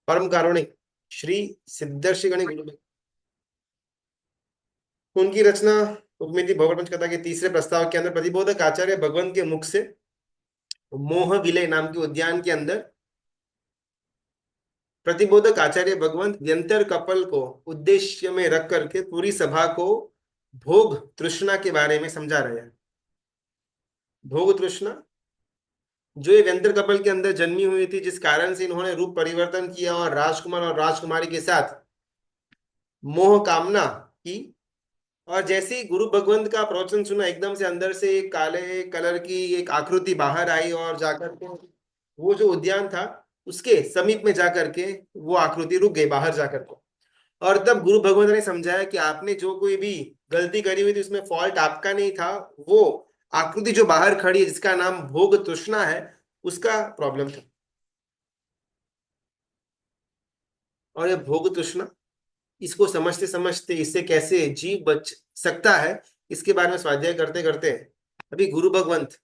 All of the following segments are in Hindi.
परम कारुणिक श्री सिद्धर्षि गणि गुरु, उनकी रचना उपमिति भगवत पंचकथा के तीसरे प्रस्ताव के अंदर प्रतिबोधक आचार्य भगवंत के मुख से मोह विलय नाम के उद्यान के अंदर प्रतिबोधक आचार्य भगवंत व्यंतर कपल को उद्देश्य में रख करके पूरी सभा को भोग तृष्णा के बारे में समझा रहे हैं। भोग तृष्णा जो ये व्यंतर कपल के अंदर जन्मी हुई थी, जिस कारण से इन्होंने रूप परिवर्तन किया और राजकुमार और राजकुमारी के साथ मोह कामना की। और जैसे ही गुरु भगवंत का प्रवचन सुना, एकदम से अंदर से एक काले कलर की एक आकृति बाहर आई और जाकर के वो जो उद्यान था उसके समीप में जाकर के वो आकृति रुक गई बाहर जाकर के। और तब गुरु भगवंत ने समझाया कि आपने जो कोई भी गलती करी हुई थी उसमें फॉल्ट आपका नहीं था, वो आकृति जो बाहर खड़ी है जिसका नाम भोग तृष्णा है उसका प्रॉब्लम था। और ये भोग तृष्णा, इसको समझते समझते इससे कैसे जीव बच सकता है, इसके बारे में स्वाध्याय करते करते अभी गुरु भगवंत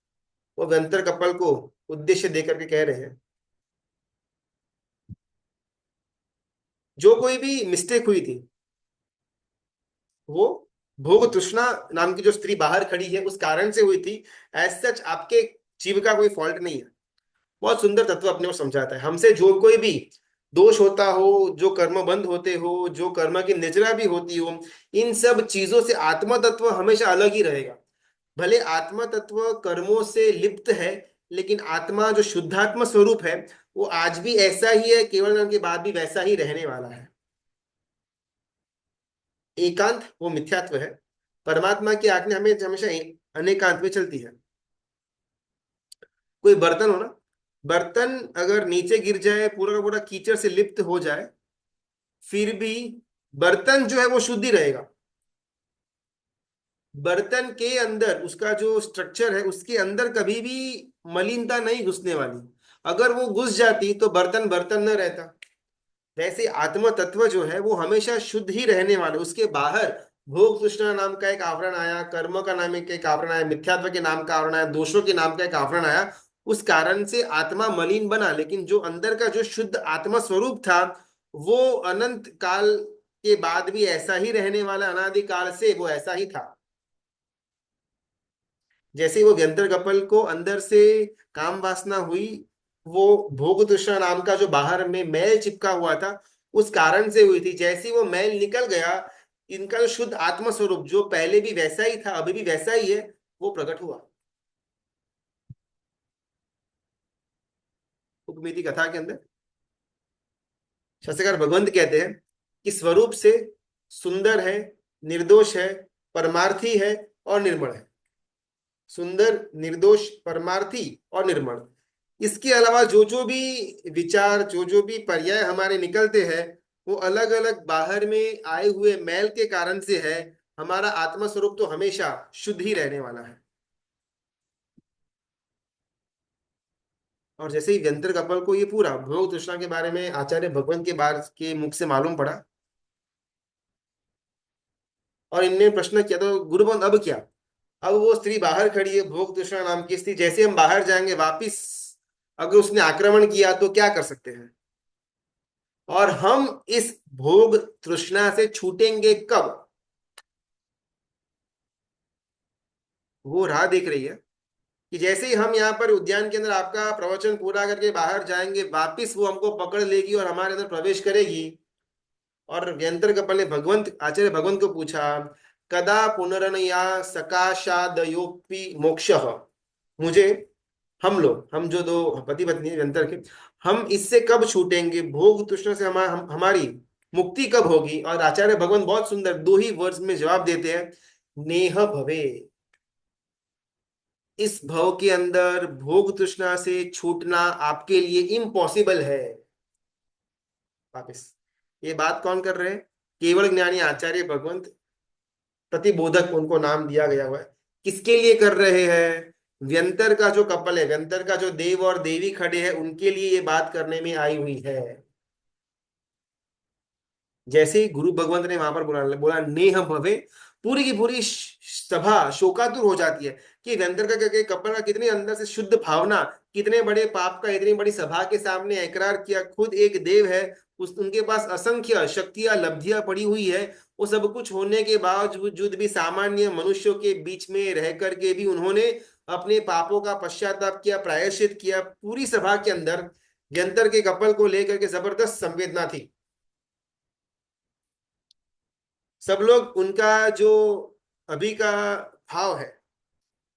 वो व्यंतर कपल को उद्देश्य देकर के कह रहे हैं, जो कोई भी मिस्टेक हुई थी वो भोग तृष्णा नाम की जो स्त्री बाहर खड़ी है उस कारण से हुई थी। एज सच आपके जीव का कोई फॉल्ट नहीं है। बहुत सुंदर तत्व अपने को समझाता है। हमसे जो कोई भी दोष होता हो, जो कर्म बंद होते हो, जो कर्म की निजरा भी होती हो, इन सब चीजों से आत्मा तत्व हमेशा अलग ही रहेगा। भले आत्मा तत्व कर्मों से लिप्त है, लेकिन आत्मा जो शुद्धात्मा स्वरूप है वो आज भी ऐसा ही है, केवल जन्म के बाद भी वैसा ही रहने वाला है। एकांत वो मिथ्यात्व है। परमात्मा की आज्ञा हमें हमेशा अनेकांत में चलती है। कोई बर्तन हो ना, बर्तन अगर नीचे गिर जाए, पूरा का पूरा कीचड़ से लिप्त हो जाए, फिर भी बर्तन जो है वो शुद्ध ही रहेगा। बर्तन के अंदर उसका जो स्ट्रक्चर है उसके अंदर कभी भी मलिनता नहीं घुसने वाली। अगर वो घुस जाती तो बर्तन बर्तन न रहता। वैसे आत्म तत्व जो है वो हमेशा शुद्ध ही रहने वाले। उसके बाहर भोग तृष्णा नाम का एक आवरण आया, कर्म का नाम एक आवरण आया, मिथ्यात्व के नाम का आवरण आया, दोषों के नाम का एक आवरण आया, उस कारण से आत्मा मलिन बना। लेकिन जो अंदर का जो शुद्ध आत्मा स्वरूप था वो अनंत काल के बाद भी ऐसा ही रहने वाला, अनादि काल से वो ऐसा ही था। जैसे ही वो व्यंतर कपल को अंदर से काम वासना हुई, वो भोग तृष्णा नाम का जो बाहर में मैल चिपका हुआ था उस कारण से हुई थी। जैसे ही वो मैल निकल गया, इनका जो शुद्ध आत्मा स्वरूप जो पहले भी वैसा ही था अभी भी वैसा ही है, वो प्रकट हुआ। उपमिति कथा के अंदर शास्त्रकार भगवंत कहते हैं कि स्वरूप से सुंदर है, निर्दोष है, परमार्थी है और निर्मल है। सुंदर, निर्दोष, परमार्थी और निर्मल। इसके अलावा जो जो भी विचार, जो जो भी पर्याय हमारे निकलते हैं वो अलग अलग बाहर में आए हुए मैल के कारण से है। हमारा आत्मा स्वरूप तो हमेशा शुद्ध ही रहने वाला है। और जैसे ही व्यंतर कपल को ये पूरा भोग तृष्णा के बारे में आचार्य भगवंत के बार के मुख से मालूम पड़ा और इनने प्रश्न किया, तो गुरुबंद अब क्या? अब वो स्त्री बाहर खड़ी है, भोग तृष्णा नाम की स्त्री। जैसे हम बाहर जाएंगे वापिस, अगर उसने आक्रमण किया तो क्या कर सकते हैं? और हम इस भोग तृष्णा से छूटेंगे कब? वो राह देख रही है कि जैसे ही हम यहाँ पर उद्यान के अंदर आपका प्रवचन पूरा करके बाहर जाएंगे, वापिस वो हमको पकड़ लेगी और हमारे अंदर प्रवेश करेगी। और व्यंतर कपल ने भगवंत आचार्य भगवंत को पूछा, कदा पुनरनया सकाशादयोपि मोक्ष। मुझे, हम जो दो पति पत्नी हैं व्यंतर के, हम इससे कब छूटेंगे? भोग तृष्णा से हमारी मुक्ति कब होगी? और आचार्य भगवंत बहुत सुंदर दो ही वर्ड्स में जवाब देते हैं, नेह भवे। इस भव के अंदर भोग तृष्णा से छूटना आपके लिए इम्पॉसिबल है। वापिस ये बात कौन कर रहे हैं? केवल ज्ञानी आचार्य भगवंत, प्रतिबोधक उनको नाम दिया गया हुआ है। किसके लिए कर रहे हैं? व्यंतर का जो कपल है, व्यंतर का जो देव और देवी खड़े हैं, उनके लिए ये बात करने में आई हुई है। जैसे ही गुरु भगवंत ने वहां पर बोला बोला नेह भवे, पूरी की पूरी सभा शोकातुर हो जाती है। कि व्यंतर का कपल का कितनी अंदर से शुद्ध भावना, कितने बड़े पाप का इतनी बड़ी सभा के सामने इकरार किया, खुद एक देव है, उस उनके पास असंख्य शक्तियां लब्धियां पड़ी हुई है, वो सब कुछ होने के बावजूद भी सामान्य मनुष्यों के बीच में रह करके भी उन्होंने अपने पापों का पश्चाताप किया, प्रायश्चित किया। पूरी सभा के अंदर व्यंतर के कपल को लेकर के जबरदस्त संवेदना थी। सब लोग उनका जो अभी का भाव है,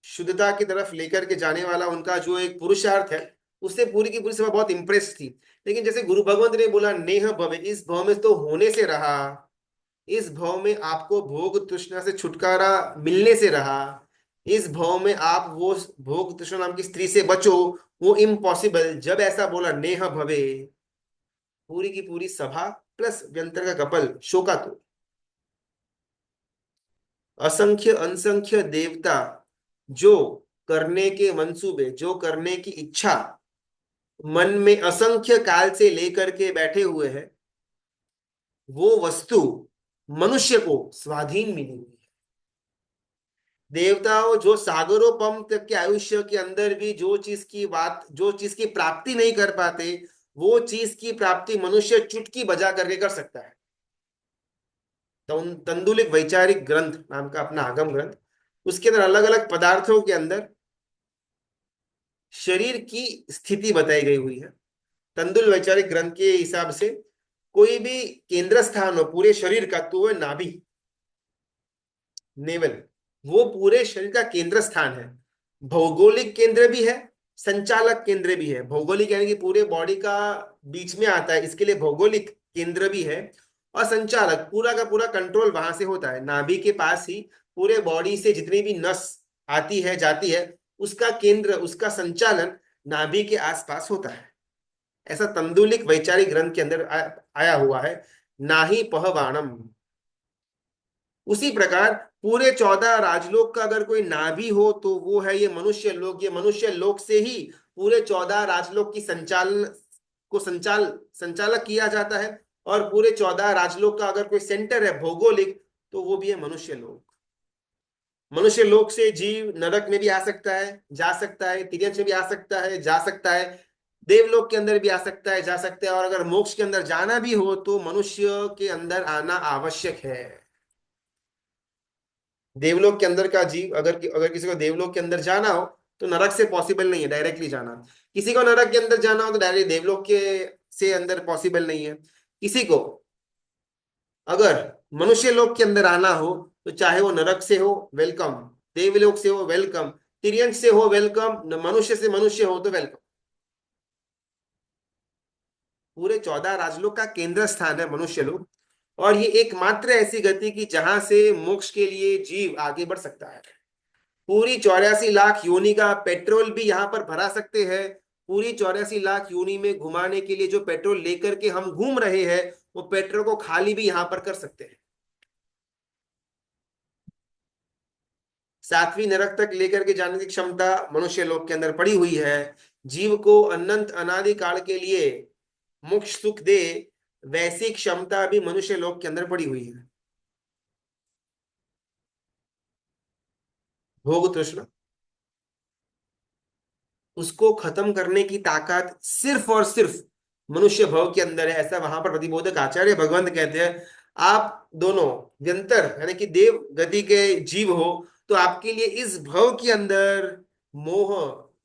शुद्धता की तरफ लेकर के जाने वाला उनका जो एक पुरुषार्थ है, उससे पूरी की पूरी सभा बहुत इंप्रेस थी। लेकिन जैसे गुरु भगवंत ने बोला नेह भवे, इस भाव में तो होने से रहा, इस भाव में आपको भोग तृष्णा से छुटकारा मिलने से रहा, इस भाव में आप वो भोग तृष्णा नाम की स्त्री से बचो, वो इम्पॉसिबल। जब ऐसा बोला नेह भवे, पूरी की पूरी सभा प्लस व्यंतर का कपल शोकातुर। असंख्य असंख्य देवता जो करने के मंसूबे, जो करने की इच्छा मन में असंख्य काल से लेकर के बैठे हुए हैं, वो वस्तु मनुष्य को स्वाधीन मिली हुई है। देवताओं जो सागरोपम तक के आयुष्य के अंदर भी जो चीज की बात, जो चीज की प्राप्ति नहीं कर पाते, वो चीज की प्राप्ति मनुष्य चुटकी बजा करके कर सकता है। तंदुलिक वैचारिक ग्रंथ नाम का अपना आगम ग्रंथ, उसके अंदर अलग अलग पदार्थों के अंदर शरीर की स्थिति बताई गई हुई है। तंदुल वैचारिक ग्रंथ के हिसाब से कोई भी केंद्र स्थान हो पूरे शरीर का, तो वह नाभि, नेवल, वो पूरे शरीर का केंद्र स्थान है। भौगोलिक केंद्र भी है, संचालक केंद्र भी है। भौगोलिक यानी कि पूरे बॉडी का बीच में आता है, इसके लिए भौगोलिक केंद्र भी है। और संचालक, पूरा का पूरा कंट्रोल वहां से होता है, नाभि के पास ही पूरे बॉडी से जितनी भी नस आती है जाती है, उसका केंद्र, उसका संचालन नाभि के आसपास होता है। ऐसा तंदुलिक वैचारिक ग्रंथ के अंदर आया हुआ है। नाही पहवाणम। उसी प्रकार पूरे 14 राजलोक का अगर कोई नाभि हो तो वो है ये मनुष्य लोक। ये मनुष्य लोक से ही पूरे 14 राजलोक की संचालन को संचालक किया जाता है। और पूरे 14 राजलोक का अगर कोई सेंटर है भौगोलिक, तो वो भी है मनुष्य लोक। मनुष्य लोक से जीव नरक में भी आ सकता है, जा सकता है, तिर्यंश में भी आ सकता है, जा सकता है, देवलोक के अंदर भी आ सकता है, जा सकता है। और अगर मोक्ष के अंदर जाना भी हो तो मनुष्य के अंदर आना आवश्यक है। देवलोक के अंदर का जीव अगर अगर किसी को देवलोक के अंदर जाना हो तो नरक से पॉसिबल नहीं है डायरेक्टली जाना। किसी को नरक के अंदर जाना हो तो डायरेक्ट देवलोक के से अंदर पॉसिबल नहीं है। किसी को अगर मनुष्य लोक के अंदर आना हो तो चाहे वो नरक से हो वेलकम, देवलोक से हो वेलकम, तिर्यंश से हो वेलकम, मनुष्य से मनुष्य हो तो वेलकम। पूरे 14 राजलोक का केंद्र स्थान है मनुष्य लोक। और ये एकमात्र ऐसी गति की जहां से मोक्ष के लिए जीव आगे बढ़ सकता है। पूरी 84 लाख योनि का पेट्रोल भी यहाँ पर भरा सकते हैं। पूरी 84 लाख योनि में घुमाने के लिए जो पेट्रोल लेकर के हम घूम रहे हैं, वो पेट्रोल को खाली भी यहाँ पर कर सकते हैं। 7वीं नरक तक लेकर के जाने की क्षमता मनुष्य लोक के अंदर पड़ी हुई है। जीव को अनंत अनादि काल के लिए मोक्ष सुख दे, वैसी क्षमता भी मनुष्य लोक के अंदर पड़ी हुई है। भोग तृष्णा, उसको खत्म करने की ताकत सिर्फ और सिर्फ मनुष्य भव के अंदर है, ऐसा वहां पर प्रतिबोधक आचार्य भगवंत कहते हैं। आप दोनों व्यंतर यानी कि देव गति के जीव हो, तो आपके लिए इस भव के अंदर मोह,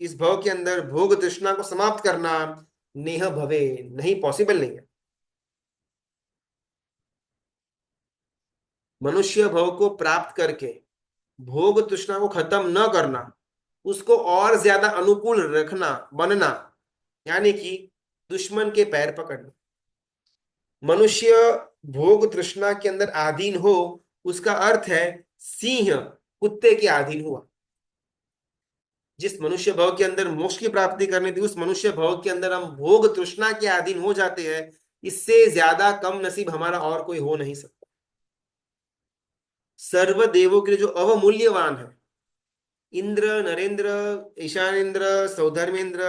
इस भव के अंदर भोग तृष्णा को समाप्त करना नेह भवे, नहीं, पॉसिबल नहीं है। मनुष्य भव को प्राप्त करके भोग तृष्णा को खत्म न करना, उसको और ज्यादा अनुकूल रखना, बनना, यानी कि दुश्मन के पैर पकड़ना। मनुष्य भोग तृष्णा के अंदर आधीन हो, उसका अर्थ है सिंह कुत्ते के अधीन हुआ। जिस मनुष्य भव के अंदर मोक्ष की प्राप्ति करनी थी, उस मनुष्य भव के अंदर हम भोग तृष्णा के अधीन हो जाते हैं। इससे ज्यादा कम नसीब हमारा और कोई हो नहीं सकता। सर्व देवों के लिए जो अवमूल्यवान है, इंद्र, नरेंद्र, ईशानेन्द्र, सौधर्मेंद्र,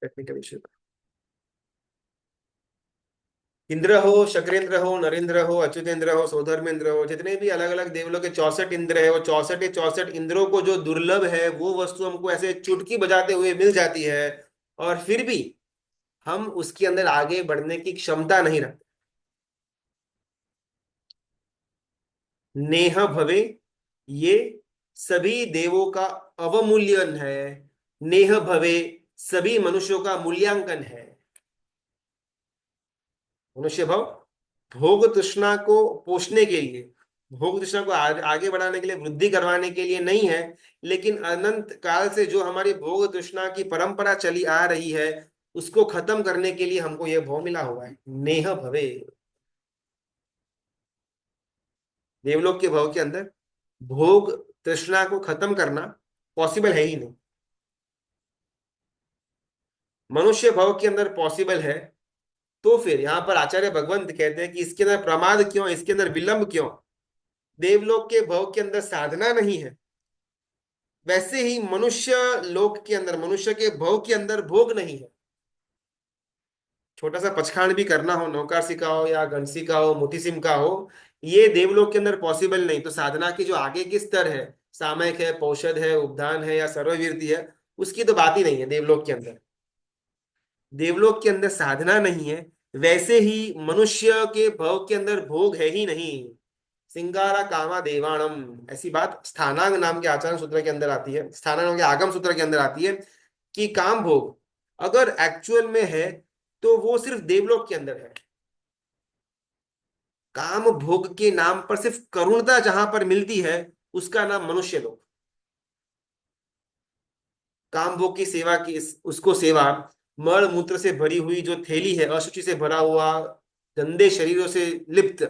टेक्निकल इश्यू, इंद्र हो, शक्रेंद्र हो, नरेंद्र हो, अच्युतेंद्र हो, सौधर्मेंद्र हो, जितने भी अलग अलग देवलों के 64 इंद्र है, वो 64 इंद्रों को जो दुर्लभ है वो वस्तु हमको ऐसे चुटकी बजाते हुए मिल जाती है, और फिर भी हम उसके अंदर आगे बढ़ने की क्षमता नहीं रखते। नेह भवे, ये सभी देवों का अवमूल्यन है। नेह भवे, सभी मनुष्यों का मूल्यांकन है। मनुष्य भाव भोग तृष्णा को पोषने के लिए, भोग तृष्णा को आगे बढ़ाने के लिए, वृद्धि करवाने के लिए नहीं है, लेकिन अनंत काल से जो हमारी भोग तृष्णा की परंपरा चली आ रही है, उसको खत्म करने के लिए हमको यह भोग मिला हुआ है। नेह भवे, देवलोक के भव के अंदर भोग तृष्णा को खत्म करना पॉसिबल है ही नहीं। मनुष्य भव के अंदर पॉसिबल है, तो फिर यहां पर आचार्य भगवंत कहते हैं कि इसके अंदर प्रमाद क्यों, इसके अंदर विलंब क्यों। देवलोक के भव के अंदर साधना नहीं है, वैसे ही मनुष्य लोक के अंदर, मनुष्य के भव के अंदर भोग नहीं है। छोटा सा पचखान भी करना हो, नौकार का हो या गणसी का हो, मुठीसिम का हो, ये देवलोक के अंदर पॉसिबल नहीं। तो साधना की जो आगे की स्तर है, सामयिक है, पौषध है, उपदान है या सर्ववीर्ति है, उसकी तो बात ही नहीं है देवलोक के अंदर। देवलोक के अंदर साधना नहीं है, वैसे ही मनुष्य के भव के अंदर भोग है ही नहीं। सिंगारा कामा देवाणम, ऐसी बात स्थानांग नाम के आचरण सूत्र के अंदर आती है, स्थानांग नाम के आगम सूत्र के अंदर आती है कि काम भोग अगर एक्चुअल में है तो वो सिर्फ देवलोक के अंदर है। काम भोग के नाम पर सिर्फ करुणता जहां पर मिलती है, उसका नाम मनुष्य लोक। काम भोग की सेवा की, उसको सेवा, मल मूत्र से भरी हुई जो थैली है, अशुचि से भरा हुआ, गंदे शरीरों से लिप्त,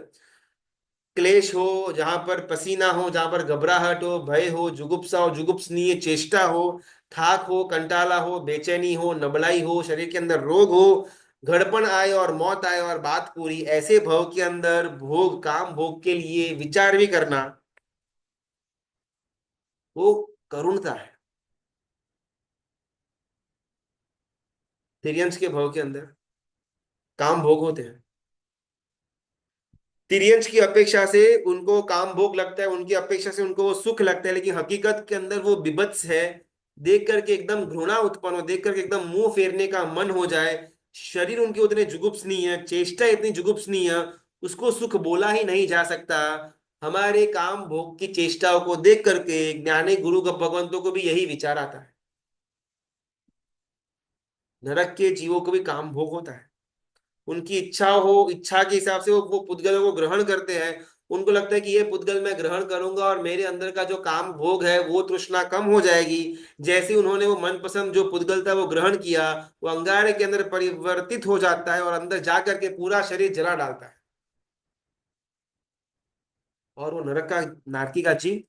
क्लेश हो, जहां पर पसीना हो, जहां पर घबराहट हो, भय हो, जुगुप्सा हो, जुगुप्सनीय चेष्टा हो, थाक हो, कंटाला हो, बेचैनी हो, नबलाई हो, शरीर के अंदर रोग हो, घड़पन आए और मौत आए और बात पूरी, ऐसे भव के अंदर भोग, काम भोग के लिए विचार भी करना, वो करुणता है। तिर्यंश के भव के अंदर काम भोग होते हैं। तिर्यंश की अपेक्षा से उनको काम भोग लगता है, उनकी अपेक्षा से उनको वो सुख लगता है, लेकिन हकीकत के अंदर वो विभत्स है। देख करके एकदम घृणा उत्पन्न हो, देख करके एकदम मुंह फेरने का मन हो जाए। शरीर उनके उतने जुगुप्सनीय है, चेष्टा इतनी जुगुप्सनीय है, उसको सुख बोला ही नहीं जा सकता। हमारे काम भोग की चेष्टाओं को देख करके ज्ञानी गुरु भगवंतों को भी यही विचार आता है। नरक के जीवों को भी काम भोग होता है। उनकी इच्छा हो, इच्छा के हिसाब से वो पुद्गलों को ग्रहण करते हैं। उनको लगता है कि ये पुद्गल मैं ग्रहण करूंगा और मेरे अंदर का जो काम भोग है वो तृष्णा कम हो जाएगी। जैसे ही उन्होंने वो मनपसंद जो पुद्गल था वो ग्रहण किया, वो अंगारे के अंदर परिवर्तित हो जाता है और अंदर जा करके पूरा शरीर जला डालता है। और वो नरक का, नारकी का जीव,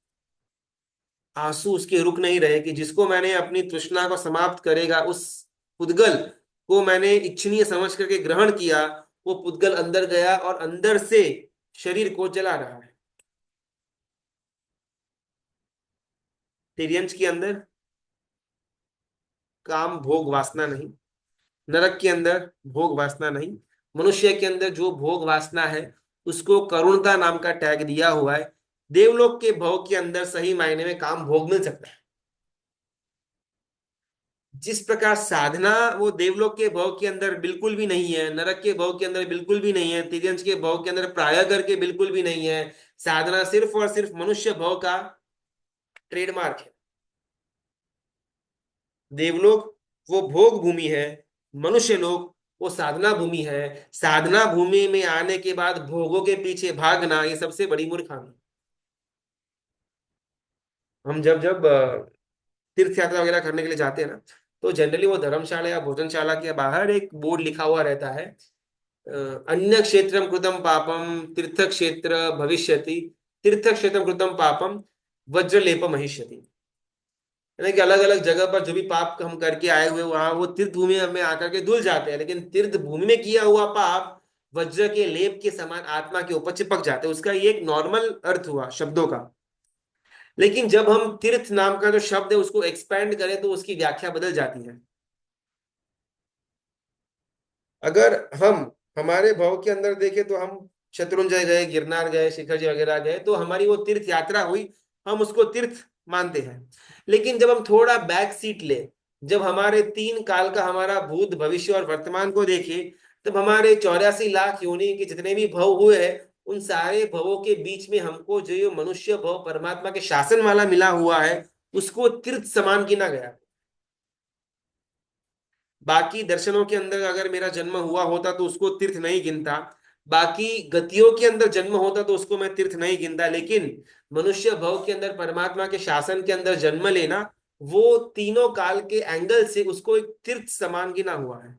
आंसू उसके रुक नहीं रहे कि जिसको मैंने अपनी तृष्णा को समाप्त करेगा, उस पुद्गल को मैंने इच्छनीय समझ करके ग्रहण किया, वो पुद्गल अंदर गया और अंदर से शरीर को जला रहा है। तिर्यंच के अंदर काम भोग वासना नहीं, नरक के अंदर भोग वासना नहीं, मनुष्य के अंदर जो भोग वासना है उसको करुणता नाम का टैग दिया हुआ है। देवलोक के भोग के अंदर सही मायने में काम भोग मिल सकता है। जिस प्रकार साधना वो देवलोक के भव के अंदर बिल्कुल भी नहीं है, नरक के भव के अंदर बिल्कुल भी नहीं है, तिर्यंश के भव के अंदर प्राय करके बिल्कुल भी नहीं है। साधना सिर्फ और सिर्फ मनुष्य भव का ट्रेडमार्क है। देवलोक वो भोग भूमि है, मनुष्य लोक वो साधना भूमि है। साधना भूमि में आने के बाद भोगों के पीछे भागना, ये सबसे बड़ी मूर्खामी। हम जब जब तीर्थ यात्रा वगैरह करने के लिए जाते हैं ना, तो जनरली वो धर्मशाला या भोजनशाला के बाहर एक बोर्ड लिखा हुआ रहता है, अन्य क्षेत्रम कृतम पापम तीर्थ क्षेत्र भविष्यति, तीर्थ क्षेत्रम कृतम पापम वज्रलेप महिष्यति। यानी कि अलग अलग जगह पर जो भी पाप हम करके आए हुए, वहां वो तीर्थ भूमि में आकर के धुल जाते हैं, लेकिन तीर्थ भूमि में किया हुआ पाप वज्र के लेप के समान आत्मा के ऊपर चिपक जाते हैं। उसका ये एक नॉर्मल अर्थ हुआ शब्दों का। लेकिन जब हम तीर्थ नाम का जो शब्द है उसको एक्सपैंड करें तो उसकी व्याख्या बदल जाती है। अगर हम हमारे भाव के अंदर देखे तो हम शत्रुंजय गए, गिरनार गए, शिखर जी वगैरह गए, तो हमारी वो तीर्थ यात्रा हुई, हम उसको तीर्थ मानते हैं। लेकिन जब हम थोड़ा बैक सीट ले, जब हमारे 3 काल का हमारा भूत भविष्य और वर्तमान को देखे, तब हमारे 84 लाख योनि के जितने भी भव हुए हैं, उन सारे भवों के बीच में हमको जो ये मनुष्य भव परमात्मा के शासन वाला मिला हुआ है, उसको तीर्थ समान गिना गया। बाकी दर्शनों के अंदर अगर मेरा जन्म हुआ होता तो उसको तीर्थ नहीं गिनता, बाकी गतियों के अंदर जन्म होता तो उसको मैं तीर्थ नहीं गिनता, लेकिन मनुष्य भव के अंदर परमात्मा के शासन के अंदर जन्म लेना, वो तीनों काल के एंगल से उसको एक तीर्थ समान गिना हुआ है।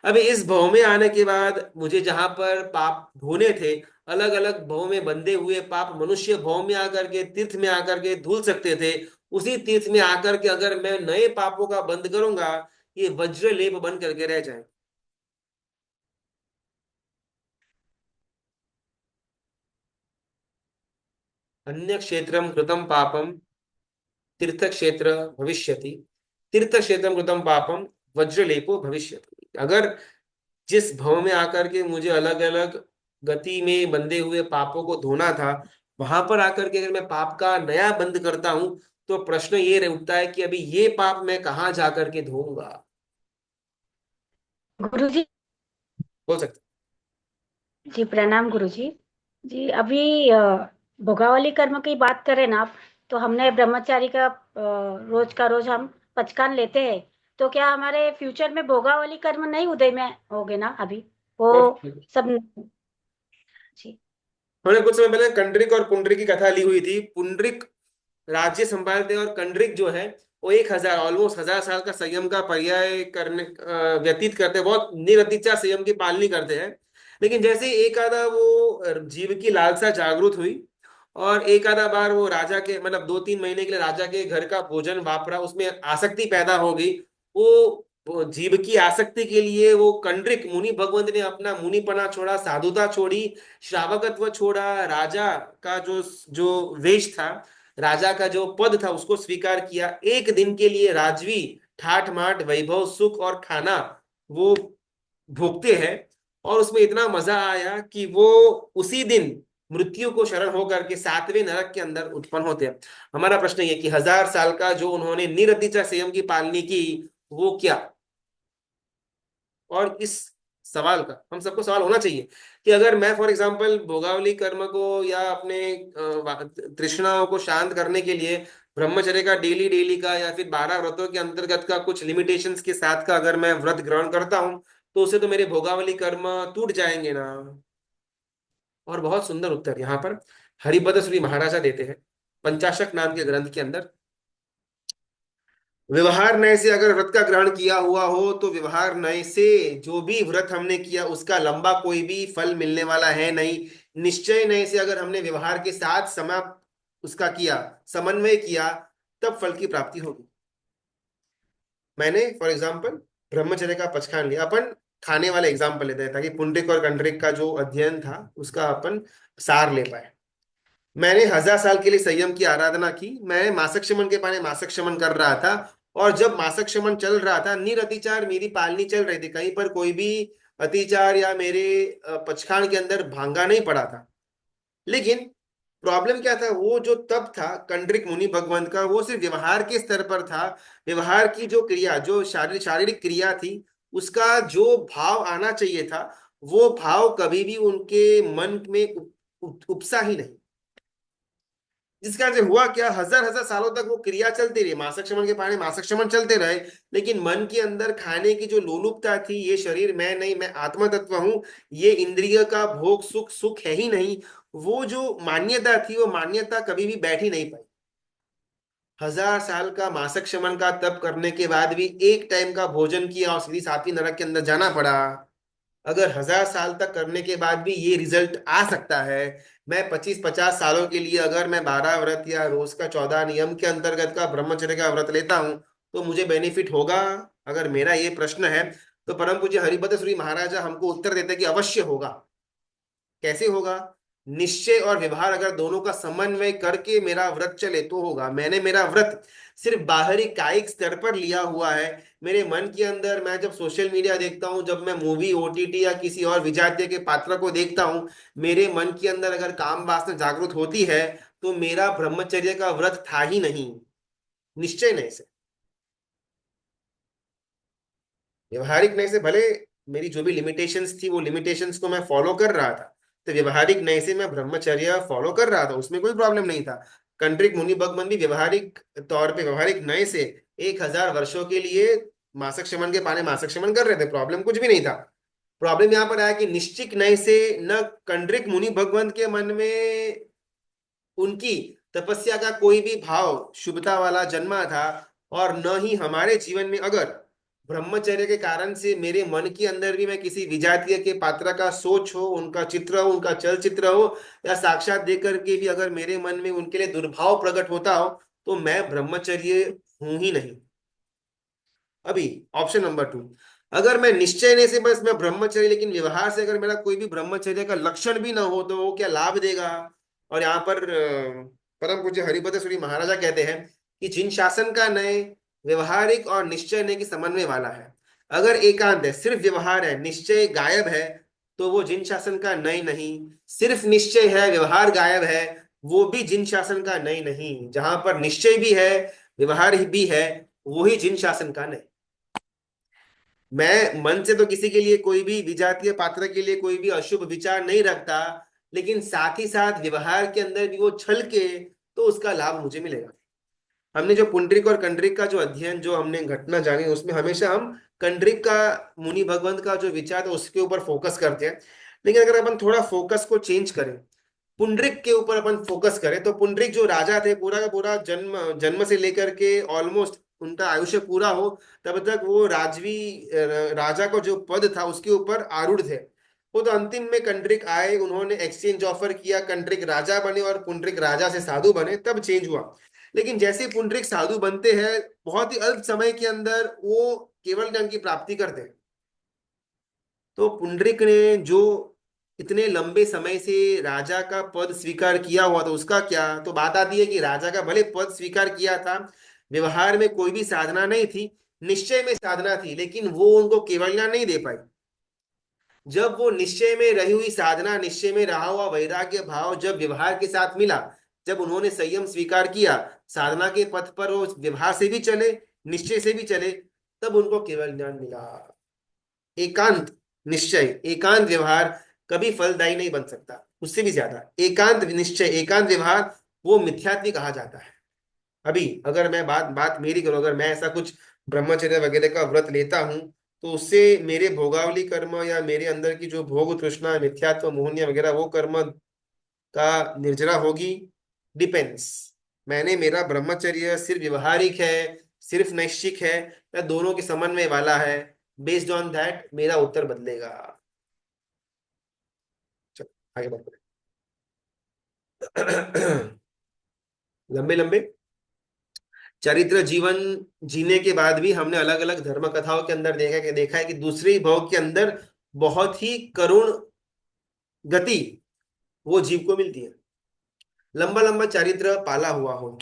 अभी इस भव में आने के बाद मुझे जहां पर पाप धोने थे, अलग अलग भव में बंधे हुए पाप मनुष्य भव में आकर के तीर्थ में आकर के धुल सकते थे, उसी तीर्थ में आकर के अगर मैं नए पापों का बंद करूंगा, ये वज्र लेप बन करके रह जाए। अन्य क्षेत्रम कृतम पापम तीर्थ क्षेत्र भविष्यति, तीर्थ क्षेत्रम कृतम पापम वज्रलेपो भविष्यति। अगर जिस भव में आकर के मुझे अलग अलग गति में बंधे हुए पापों को धोना था, वहां पर आकर के अगर मैं पाप का नया बंद करता हूं, तो प्रश्न ये उठता है कि अभी ये पाप मैं कहाँ जाकर के धोऊंगा। गुरुजी। बोल सकते जी प्रणाम गुरुजी। जी अभी भोगावली कर्म की बात करें ना आप, तो हमने ब्रह्मचारी का रोज का रोज हम पचकान लेते हैं, तो क्या हमारे फ्यूचर में भोगावली कर्म नहीं उदय में होगे ना अभी वो हैं। सब? जी। हमने कुछ समय पहले कंड्रिक और पुंडरिक की कथा ली हुई थी। पुंडरिक राज्य संभालते हैं और कंड्रिक जो है वो 1,000 ऑलमोस्ट 1,000 साल का संयम का पर्याय करने व्यतीत करते हैं, बहुत निरतिचा संयम की पालनी करते हैं। लेकिन जैसे ही एक आधा वो जीव की लालसा जागृत हुई, और एक आधा बार वो राजा के मतलब 2-3 महीने के लिए राजा के घर का भोजन वापरा, उसमें आसक्ति पैदा हो गई। वो जीव की आसक्ति के लिए वो कंड्रिक मुनि भगवंत ने अपना मुनिपना छोड़ा, साधुता छोड़ी, श्रावकत्व छोड़ा, राजा का जो जो वेश था, राजा का जो पद था उसको स्वीकार किया। एक दिन के लिए राजवी ठाठ माठ वैभव सुख और खाना वो भोगते हैं, और उसमें इतना मजा आया कि वो उसी दिन मृत्यु को शरण होकर के 7वें नरक के अंदर उत्पन्न होते हैं। हमारा प्रश्न ये कि 1,000 साल का जो उन्होंने निरतिचा संयम की पालनी की, वो क्या। और इस सवाल का हम सबको सवाल होना चाहिए कि अगर मैं फॉर एग्जांपल भोगावली कर्म को या अपने तृष्णाओं को शांत करने के लिए ब्रह्मचर्य का डेली डेली का या फिर 12 व्रतों के अंतर्गत का कुछ लिमिटेशंस के साथ का अगर मैं व्रत ग्रहण करता हूं, तो उससे तो मेरे भोगावली कर्म टूट जाएंगे ना। और बहुत सुंदर उत्तर यहाँ पर हरिभद्र श्री महाराजा देते हैं पंचाशक नाम के ग्रंथ के अंदर। व्यवहार नय से अगर व्रत का ग्रहण किया हुआ हो, तो व्यवहार नय से जो भी व्रत हमने किया उसका लंबा कोई भी फल मिलने वाला है नहीं। निश्चय नय से अगर हमने व्यवहार के साथ समा उसका किया, समन्वय किया, तब फल की प्राप्ति होगी। मैंने फॉर एग्जाम्पल ब्रह्मचर्य का पचखान लिया, अपन खाने वाले एग्जाम्पल लेते हैं ताकि पुंडरिक और कंडरिक का जो अध्ययन था उसका अपन सार ले पाए। मैंने 1,000 साल के लिए संयम की आराधना की, मैं मासक शमन के पाने मासक शमन कर रहा था, और जब मासक शमन चल रहा था निरतिचार मेरी पालनी चल रही थी, कहीं पर कोई भी अतिचार या मेरे पचखान के अंदर भांगा नहीं पड़ा था। लेकिन प्रॉब्लम क्या था, वो जो तप था कंड्रिक मुनि भगवंत का, वो सिर्फ व्यवहार के स्तर पर था। व्यवहार की जो क्रिया, जो शारीरिक शारीरिक क्रिया थी, उसका जो भाव आना चाहिए था, वो भाव कभी भी उनके मन में उपसा ही नहीं। जिस कारण से हुआ क्या, 1,000 1,000 सालों तक वो क्रिया चलती रही, मासक शमन के पानी मासक शमन चलते रहे, लेकिन मन के अंदर खाने की जो लोलुपता थी, ये शरीर मैं नहीं, मैं आत्मा तत्व हूं, ये इंद्रिय का भोग सुख सुख है ही नहीं, वो जो मान्यता थी वो मान्यता कभी भी बैठ ही नहीं पाई। 1,000 साल का मासक शमन का तप करने के बाद भी एक टाइम का भोजन किया और सीधी 7वीं नरक के अंदर जाना पड़ा। अगर 1,000 साल तक करने के बाद भी ये रिजल्ट आ सकता है, मैं 25-50 सालों के लिए अगर मैं 12 व्रत या रोज का 14 नियम के अंतर्गत का ब्रह्मचर्य का व्रत लेता हूं, तो मुझे बेनिफिट होगा। अगर मेरा ये प्रश्न है, तो परम पूज्य हरिभद्र श्री महाराजा हमको उत्तर देते हैं कि अवश्य होगा। कैसे होगा। निश्चय और व्यवहार अगर दोनों का समन्वय करके मेरा व्रत चले तो होगा। मैंने मेरा व्रत सिर्फ बाहरी कायिक स्तर पर लिया हुआ है। मेरे मन के अंदर मैं जब सोशल मीडिया देखता हूँ, जब मैं मूवी ओटीटी या किसी और विजातीय के पात्र को देखता हूँ, मेरे मन के अंदर अगर काम वासना जागृत होती है, तो मेरा ब्रह्मचर्य का व्रत था ही नहीं, निश्चय नहीं से। व्यवहारिक नहीं से भले मेरी जो भी लिमिटेशंस थी वो लिमिटेशंस को मैं फॉलो कर रहा था, तो व्यवहारिक नहीं से मैं ब्रह्मचर्य फॉलो कर रहा था, उसमें कोई प्रॉब्लम नहीं था। कंट्रिक मुनि भगवान भी व्यवहारिक तौर पे व्यवहारिक नए से 1000 वर्षों के लिए मासिक शमन के पाने मासिक शमन कर रहे थे, प्रॉब्लम कुछ भी नहीं था। प्रॉब्लम यहाँ पर आया कि निश्चिक नए से न कंड्रिक मुनि भगवंत के मन में उनकी तपस्या का कोई भी भाव शुभता वाला जन्मा था, और न ही हमारे जीवन में अगर ब्रह्मचर्य के कारण से मेरे मन के अंदर भी मैं किसी विजातीय के पात्र का सोच हो, उनका चित्र हो, उनका चलचित्र हो, या साक्षात देख करके भी अगर मेरे मन में उनके लिए दुर्भाव प्रकट होता हो, तो मैं ब्रह्मचर्य हूं ही नहीं। अभी ऑप्शन नंबर 2, अगर मैं निश्चय नहीं से बस मैं ब्रह्मचर्य, लेकिन व्यवहार से अगर मेरा कोई भी ब्रह्मचर्य का लक्षण भी ना हो, तो वो क्या लाभ देगा? और यहाँ पर परम पूज्य हरिभद्र सूरी महाराजा कहते हैं कि जिन शासन का नय व्यवहारिक और निश्चय नय की समन्वय वाला है। अगर एकांत है, सिर्फ व्यवहार है, निश्चय गायब है, तो वो जिन शासन का नय नहीं। सिर्फ निश्चय है, व्यवहार गायब है, वो भी जिन शासन का नय नहीं। जहां पर निश्चय भी है, व्यवहार भी है, वही जिन शासन का नय। मैं मन से तो किसी के लिए कोई भी विजातीय पात्र के लिए कोई भी अशुभ विचार नहीं रखता, लेकिन साथ ही साथ व्यवहार के अंदर भी वो छल के, तो उसका लाभ मुझे मिलेगा। हमने जो पुंडरिक और कंडरिक का जो अध्ययन, जो हमने घटना जानी, उसमें हमेशा हम कंडरिक का मुनि भगवंत का जो विचार है उसके ऊपर फोकस करते हैं। लेकिन अगर अपन थोड़ा फोकस को चेंज करें, पुंडरिक के ऊपर अपन फोकस करें, तो पुंडरिक जो राजा थे, पूरा का पूरा जन्म जन्म से लेकर के ऑलमोस्ट उनका आयुष्य पूरा हो तब तक वो राजवी राजा को जो पद था उसके ऊपर आरूढ़ थे। वो तो अंतिम में कंडरिक आए, उन्होंने एक्सचेंज ऑफर किया, कंडरिक राजा बने और पुंडरिक राजा से साधु बने, तब चेंज हुआ। लेकिन जैसे ही पुंडरिक साधु बनते हैं, बहुत ही अल्प समय के अंदर वो केवल ज्ञान की प्राप्ति करते हैं। तो पुंडरिक ने जो इतने लंबे समय से राजा का पद स्वीकार किया हुआ था, उसका क्या? तो बात आती है कि राजा का भले पद स्वीकार किया था, व्यवहार में कोई भी साधना नहीं थी, निश्चय में साधना थी, लेकिन वो उनको केवल नहीं दे पाई। जब वो निश्चय में रही हुई साधना, निश्चय में रहा हुआ वैराग्य भाव जब व्यवहार के साथ मिला, जब उन्होंने संयम स्वीकार किया, साधना के पथ पर वो व्यवहार से भी चले, निश्चय से भी चले, तब उनको केवल ज्ञान मिला। एकांत निश्चय, एकांत व्यवहार कभी फलदायी नहीं बन सकता। उससे भी ज्यादा एकांत निश्चय, एकांत व्यवहार, वो मिथ्यात्व कहा जाता है। अभी अगर मैं बात बात मेरी करूं, अगर मैं ऐसा कुछ ब्रह्मचर्य वगैरह का व्रत लेता हूं, तो उससे मेरे भोगावली कर्म या मेरे अंदर की जो भोग तृष्णा, मिथ्यात्व, मोहनिया वगैरह, वो कर्म का निर्जरा होगी। डिपेंड्स, मैंने मेरा ब्रह्मचर्य सिर्फ व्यवहारिक है, सिर्फ नैश्चिक है, या दोनों के समन्वय वाला है, बेस्ड ऑन दैट मेरा उत्तर बदलेगा। चलो आगे बढ़ते हैं। लंबे लंबे चरित्र जीवन जीने के बाद भी हमने अलग अलग धर्म कथाओं के अंदर देखा है कि दूसरे भोग के अंदर बहुत ही करुण गति वो जीव को मिलती है। लंबा लंबा चरित्र पाला हुआ हो,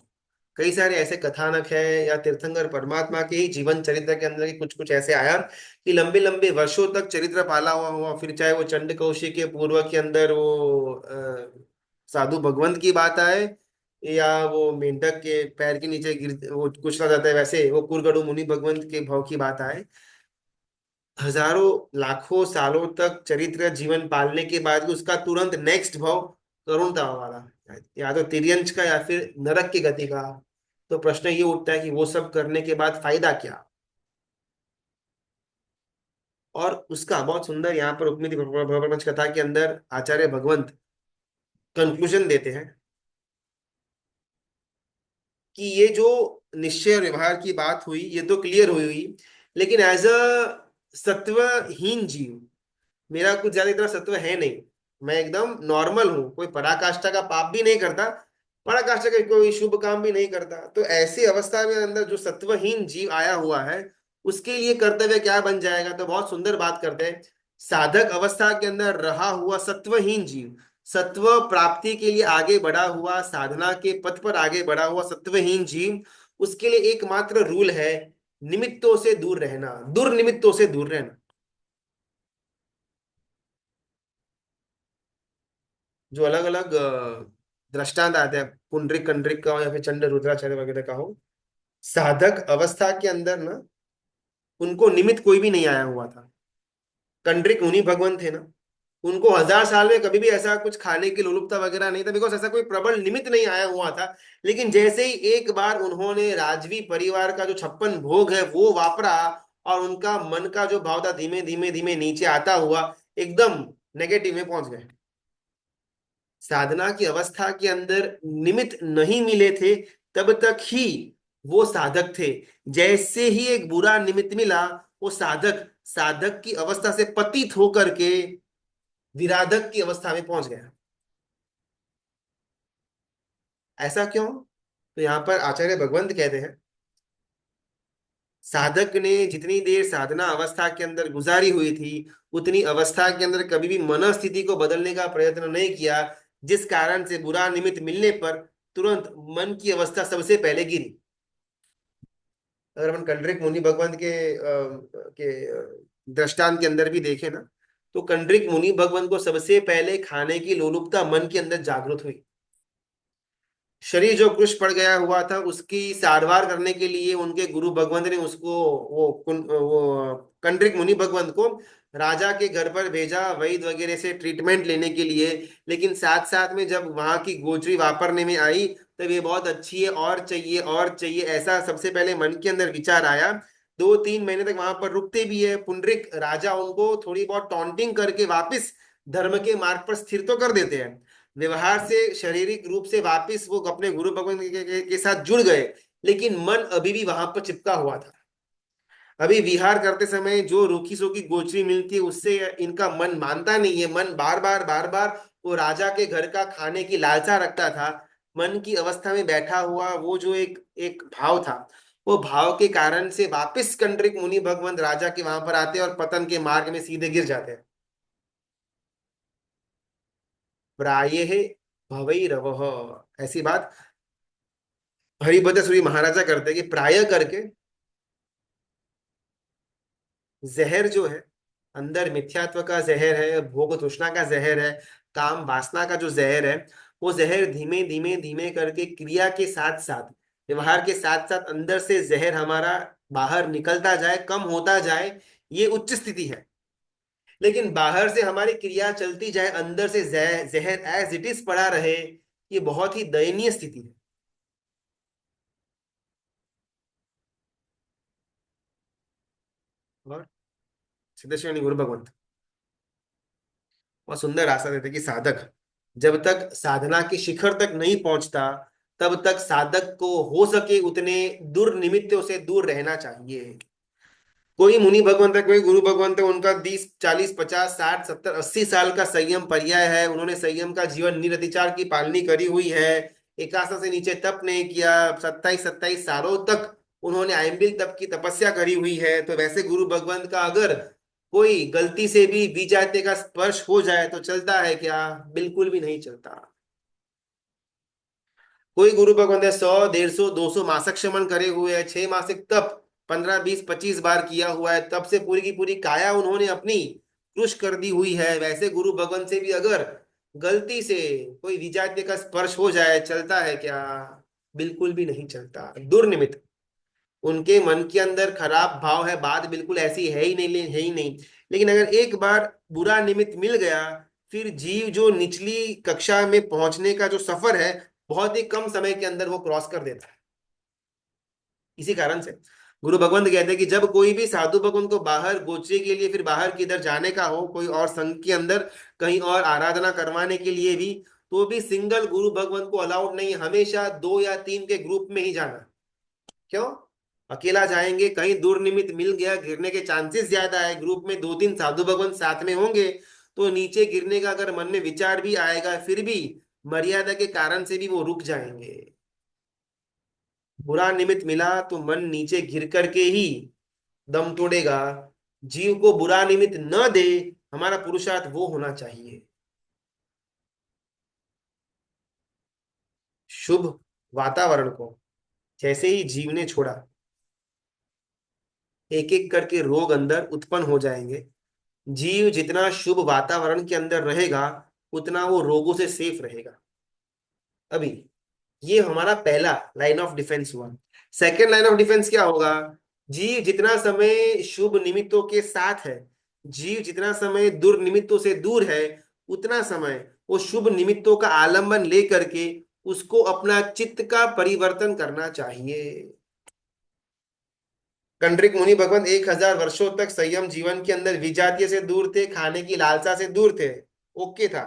कई सारे ऐसे कथानक है या तीर्थंकर परमात्मा के ही जीवन चरित्र के अंदर कुछ कुछ ऐसे आया कि लंबे लंबे वर्षों तक चरित्र पाला हुआ, फिर चाहे वो चंड कौशिक के पूर्व के अंदर वो साधु भगवंत की बात आए, या वो मेंढक के पैर के नीचे गिर वो कुचला जाता है, वैसे वो कुरगड़ू मुनि भगवंत के भाव की बात आए। हजारों लाखों सालों तक चरित्र जीवन पालने के बाद भी उसका तुरंत नेक्स्ट भाव करुणता वाला, या तो तिर्यंच का या फिर नरक की गति का। तो प्रश्न ये उठता है कि वो सब करने के बाद फायदा क्या? और उसका बहुत सुंदर यहाँ पर रुक्मिणी प्रपंच कथा के अंदर आचार्य भगवंत कंक्लूजन देते हैं कि ये जो निश्चय और व्यवहार की बात हुई, ये तो क्लियर हुई हुई, लेकिन एज अ सत्वहीन जीव, मेरा कुछ ज्यादा इतना सत्व है नहीं, मैं एकदम नॉर्मल हूँ, कोई पराकाष्ठा का पाप भी नहीं करता, पराकाष्ठा का कोई शुभ काम भी नहीं करता। तो ऐसी अवस्था में अंदर जो सत्वहीन जीव आया हुआ है, उसके लिए कर्तव्य क्या बन जाएगा? तो बहुत सुंदर बात करते हैं, साधक अवस्था के अंदर रहा हुआ सत्वहीन जीव, सत्व प्राप्ति के लिए आगे बढ़ा हुआ, साधना के पथ पर आगे बढ़ा हुआ सत्वहीन जीव, उसके लिए एकमात्र रूल है निमित्तों से दूर रहना, दुर्निमित्तों से दूर रहना। जो अलग अलग दृष्टांत आते हैं, पुंडरिक कंडरिक का हो या फिर चंड रुद्राचार्य वगैरह का हो, साधक अवस्था के अंदर ना उनको निमित्त कोई भी नहीं आया हुआ था। कंडरिक मुनि भगवान थे ना, उनको 1000 साल में कभी भी ऐसा कुछ खाने की लोलुपता वगैरह नहीं था, बिकॉज ऐसा कोई प्रबल निमित्त नहीं आया हुआ था। लेकिन जैसे ही एक बार उन्होंने राजवी परिवार का जो 56 भोग है वो वापरा, और उनका मन का जो भाव था धीमे धीमे धीमे नीचे आता हुआ एकदम नेगेटिव में पहुंच गए। साधना की अवस्था के अंदर निमित्त नहीं मिले थे तब तक ही वो साधक थे। जैसे ही एक बुरा निमित्त मिला, वो साधक साधक की अवस्था से पतित होकर के विराधक की अवस्था में पहुंच गया। ऐसा क्यों? तो यहां पर आचार्य भगवंत कहते हैं, साधक ने जितनी देर साधना अवस्था के अंदर गुजारी हुई थी, उतनी अवस्था के अंदर कभी भी मन स्थिति को बदलने का प्रयत्न नहीं किया, जिस कारण से बुरा निमित्त मिलने पर तुरंत मन की अवस्था सबसे पहले गिरी। अगर अपन कंडरिक मुनि भगवंत के दृष्टांत के अंदर भी देखें ना, तो कंडरिक मुनि भगवंत को सबसे पहले खाने की लोलुपता मन के अंदर जागृत हुई। शरीर जो कृश पड़ गया हुआ था उसकी सारवार करने के लिए उनके गुरु भगवंत ने उसको, वो कंडरिक मुनि भगवंत को राजा के घर पर भेजा वैद्य वगैरह से ट्रीटमेंट लेने के लिए। लेकिन साथ साथ में जब वहां की गोचरी वापरने में आई, तब ये बहुत अच्छी है, और चाहिए और चाहिए, ऐसा सबसे पहले मन के अंदर विचार आया। 2-3 महीने तक वहां पर रुकते भी है, पुंडरिक राजा उनको थोड़ी बहुत टॉन्टिंग करके वापस धर्म के मार्ग पर स्थिर तो कर देते हैं। व्यवहार से शारीरिक रूप से वापिस वो अपने गुरु भगवान के साथ जुड़ गए, लेकिन मन अभी भी वहां पर चिपका हुआ था। अभी विहार करते समय जो रूखी सूखी गोचरी मिलती है उससे इनका मन मानता नहीं है। मन बार बार वो राजा के घर का खाने की लालसा रखता था। मन की अवस्था में बैठा हुआ वो जो एक एक भाव था, वो भाव के कारण से वापिस कंडरिक मुनि भगवंत राजा के वहां पर आते हैं और पतन के मार्ग में सीधे गिर जाते हैं। प्रायः भवैरवः, ऐसी बात हरिभद्र सूरी महाराजा करते हैं कि प्राय करके जहर जो है, अंदर मिथ्यात्व का जहर है, भोग तृष्णा का जहर है, काम वासना का जो जहर है, वो जहर धीमे धीमे धीमे करके क्रिया के साथ साथ, व्यवहार के साथ साथ अंदर से जहर हमारा बाहर निकलता जाए, कम होता जाए, ये उच्च स्थिति है। लेकिन बाहर से हमारी क्रिया चलती जाए, अंदर से जहर एज इट इज पड़ा रहे, ये बहुत ही दयनीय स्थिति है। और सिद्धेश्वरी गुरु भगवंत बहुत सुंदर रास्ता देते कि साधक जब तक साधना के शिखर तक नहीं पहुंचता, तब तक साधक को हो सके उतने दुर्निमित्तों से दूर रहना चाहिए। कोई मुनि भगवंत है, कोई गुरु भगवंत है, उनका 20 40 50 60 70 80 साल का संयम पर्याय है, उन्होंने संयम का जीवन निरतिचार की पालनी करी हुई है, एकादश से नीचे तप नहीं किया, 27 27 सालों तक उन्होंने आइम्बिल तप की तपस्या करी हुई है। तो वैसे गुरु भगवंत का अगर कोई गलती से भी विजातीय का स्पर्श हो जाए तो चलता है क्या? बिल्कुल भी नहीं चलता। कोई गुरु भगवंत है 100 150 200 मासिक श्रमण करे हुए है, 6 मासिक तप 15 20 25 बार किया हुआ है, तब से पूरी की पूरी काया उन्होंने अपनी कृश कर दी हुई है। वैसे गुरु भगवंत से भी अगर गलती से कोई विजातीय का स्पर्श हो जाए, चलता है क्या? बिल्कुल भी नहीं चलता। दुर्निमित्त, उनके मन के अंदर खराब भाव है, बात बिल्कुल ऐसी है ही नहीं, है ही नहीं। लेकिन अगर एक बार बुरा निमित्त मिल गया, फिर जीव जो निचली कक्षा में पहुंचने का जो सफर है, बहुत ही कम समय के अंदर वो क्रॉस कर देता है। इसी कारण से गुरु भगवंत कहते हैं कि जब कोई भी साधु भगवंत को बाहर गोचरे के लिए, फिर बाहर किधर जाने का हो, कोई और संघ के अंदर कहीं और आराधना करवाने के लिए भी, तो भी सिंगल गुरु भगवंत को अलाउड नहीं, हमेशा 2 या 3 के ग्रुप में ही जाना। क्यों? अकेला जाएंगे, कहीं दूर निमित्त मिल गया, गिरने के चांसेस ज्यादा है। ग्रुप में 2-3 साधु भगवान साथ में होंगे तो नीचे गिरने का अगर मन में विचार भी आएगा, फिर भी मर्यादा के कारण से भी वो रुक जाएंगे। बुरा निमित्त मिला तो मन नीचे गिर करके ही दम तोड़ेगा। जीव को बुरा निमित्त न दे, हमारा पुरुषार्थ वो होना चाहिए। शुभ वातावरण को जैसे ही जीव ने छोड़ा, एक एक करके रोग अंदर उत्पन्न हो जाएंगे। जीव जितना शुभ वातावरण के अंदर रहेगा, उतना वो रोगों से सेफ रहेगा। अभी ये हमारा पहला लाइन ऑफ डिफेंस हुआ। सेकेंड लाइन ऑफ डिफेंस क्या होगा? जीव जितना समय शुभ निमित्तों के साथ है, जीव जितना समय दुर्निमित्तों से दूर है, उतना समय वो शुभ निमित्तों का आलंबन ले करके उसको अपना चित्त का परिवर्तन करना चाहिए। कंड्रिक मुनि भगवान 1000 वर्षों तक संयम जीवन के अंदर विजातीय से दूर थे, खाने की लालसा से दूर थे, ओके था।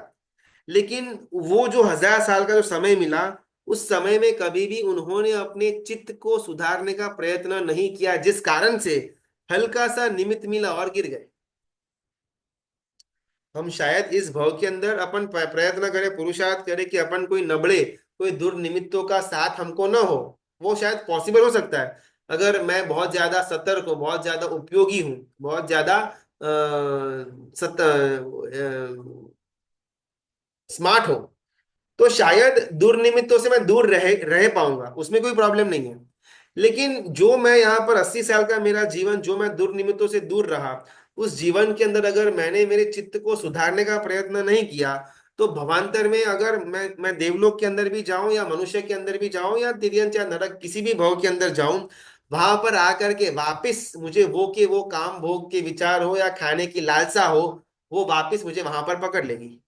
लेकिन वो जो 1000 साल का जो समय मिला, उस समय में कभी भी उन्होंने अपने चित्त को सुधारने का प्रयत्न नहीं किया, जिस कारण से हल्का सा निमित्त मिला और गिर गए। हम शायद इस भाव के अंदर अपन प्रयत्न करें, पुरुषार्थ करें कि अपन कोई नबड़े, कोई दुर्निमित्तों का साथ हमको न हो। वो शायद पॉसिबल हो सकता है अगर मैं बहुत ज्यादा सतर्क हूँ, बहुत ज्यादा उपयोगी हूँ, बहुत ज्यादा स्मार्ट हूँ, तो शायद दुर्निमित्तों से मैं दूर रह पाऊंगा, उसमें कोई प्रॉब्लम नहीं है। लेकिन जो मैं यहाँ पर 80 साल का मेरा जीवन, जो मैं दुर्निमित्तों से दूर रहा, उस जीवन के अंदर अगर मैंने मेरे चित्त को सुधारने का प्रयत्न नहीं किया, तो भवांतर में अगर मैं देवलोक के अंदर भी जाऊं या मनुष्य के अंदर भी जाऊं या तिर्यंत या नरक किसी भी भाव के अंदर जाऊं, वहां पर आकर के वापिस मुझे वो के वो काम भोग के विचार हो या खाने की लालसा हो, वो वापिस मुझे वहां पर पकड़ लेगी।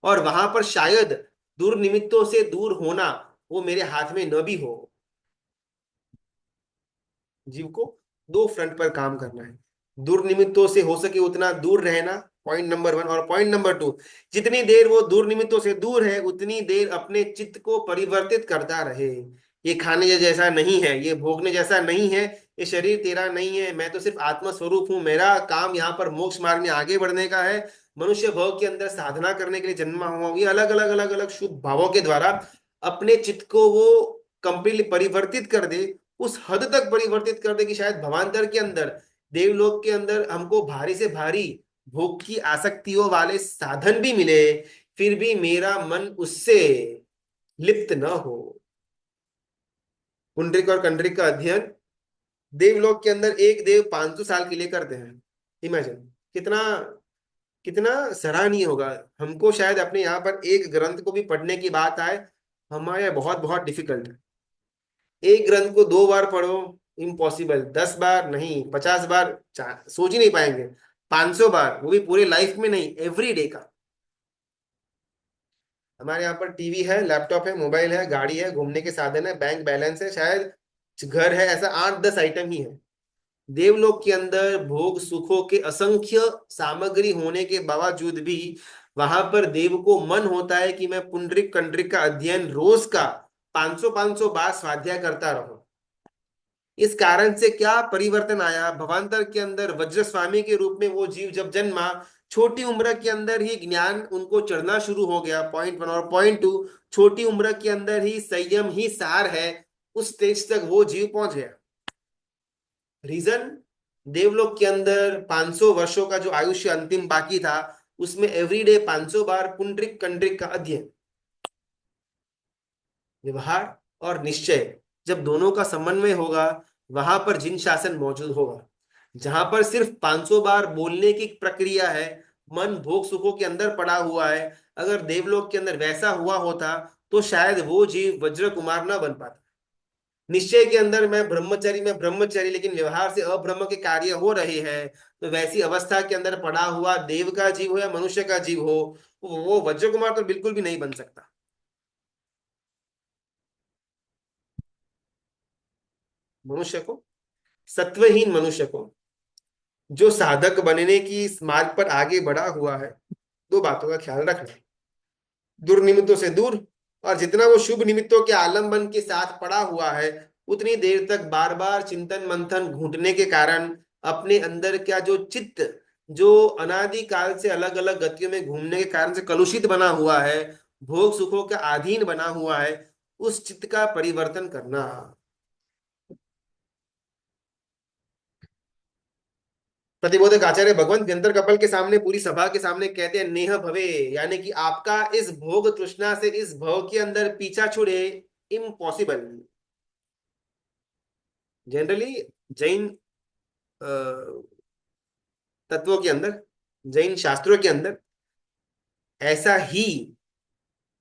और वहां पर शायद दुर्निमित्तों से दूर होना वो मेरे हाथ में न भी हो। जीव को दो फ्रंट पर काम करना है। दुर्निमित्तों से हो सके उतना दूर रहना, पॉइंट नंबर 1। और पॉइंट नंबर 2, जितनी देर वो दुर्निमित्तों से दूर है, उतनी देर अपने चित्त को परिवर्तित करता रहे। ये खाने जैसा नहीं है, ये भोगने जैसा नहीं है, ये शरीर तेरा नहीं है, मैं तो सिर्फ आत्मा स्वरूप हूं, मेरा काम यहाँ पर मोक्ष मार्ग में आगे बढ़ने का है, मनुष्य भाव के अंदर साधना करने के लिए जन्मा हुआ हूं। ये अलग अलग अलग अलग शुभ भावों के द्वारा अपने चित्त को वो कंप्लीटली परिवर्तित कर दे, उस हद तक परिवर्तित कर दे कि शायद भवांतर के अंदर, देवलोक के अंदर हमको भारी से भारी भोग की आसक्तियों वाले साधन भी मिले, फिर भी मेरा मन उससे लिप्त न हो। पुंडरिक और कंडरिक का अध्ययन देवलोक के अंदर एक देव 500 साल के लिए करते हैं। इमेजिन कितना कितना सराहनीय होगा। हमको शायद अपने यहाँ पर एक ग्रंथ को भी पढ़ने की बात आए, हमारे यहाँ बहुत बहुत डिफिकल्ट है। एक ग्रंथ को 2 बार पढ़ो, इम्पॉसिबल। 10 बार नहीं, 50 बार सोच ही नहीं पाएंगे। 500 बार, वो भी पूरे लाइफ में नहीं, एवरी डे का। हमारे यहाँ पर टीवी है, लैपटॉप है, मोबाइल है, गाड़ी है, घूमने के साधन है, बैंक बैलेंस है, शायद घर है, ऐसा 8-10 आइटम ही है। देवलोक के अंदर भोग सुखों के असंख्य सामग्री होने के बावजूद भी वहां पर देव को मन होता है कि मैं पुंडरिक कंडरिक का अध्ययन रोज का 500-500 बार स्वाध्याय करता रहूं। इस कारण से क्या परिवर्तन आया? भवांतर के अंदर वज्र स्वामी के रूप में वो जीव जब जन्मा, छोटी उम्र के अंदर ही ज्ञान उनको चढ़ना शुरू हो गया, पॉइंट 1। और पॉइंट 2, छोटी उम्र के अंदर ही संयम ही सार है, उस स्टेज तक वो जीव पहुंच गया। रीजन, देवलोक के अंदर 500 वर्षों का जो आयुष्य अंतिम बाकी था, उसमें एवरीडे 500 बार पुंडरिक कंडरिक का अध्ययन। व्यवहार और निश्चय जब दोनों का समन्वय होगा, वहां पर जिन शासन मौजूद होगा। जहां पर सिर्फ 500 बार बोलने की प्रक्रिया है, मन भोग सुखों के अंदर पड़ा हुआ है, अगर देवलोक के अंदर वैसा हुआ होता, तो शायद वो जीव वज्र कुमार ना बन पाता। निश्चय के अंदर मैं ब्रह्मचारी, लेकिन व्यवहार से अब्रह्म के कार्य हो रहे हैं, तो वैसी अवस्था के अंदर पड़ा हुआ देव का जीव हो या मनुष्य का जीव हो, वो वज्र कुमार तो बिल्कुल भी नहीं बन सकता। मनुष्य को, सत्वहीन मनुष्य को, जो साधक बनने की इस मार्ग पर आगे बढ़ा हुआ है, दो बातों का ख्याल रखना। दुर्निमित्तों से दूर, और जितना वो शुभ निमित्तों के आलंबन के साथ पड़ा हुआ है, उतनी देर तक बार बार चिंतन मंथन घूटने के कारण अपने अंदर क्या जो चित्त, जो अनादि काल से अलग अलग गतियों में घूमने के कारण से कलुषित बना हुआ है, भोग सुखों का अधीन बना हुआ है, उस चित्त का परिवर्तन करना। प्रतिबोधक आचार्य भगवंत व्यंतर कपल के सामने, पूरी सभा के सामने कहते हैं, नेह भवे, यानी कि आपका इस भोग तृष्णा से, इस भव के अंदर पीछा छुड़े, इम्पॉसिबल। जनरली जैन अ, तत्वों के अंदर, जैन शास्त्रों के अंदर ऐसा ही,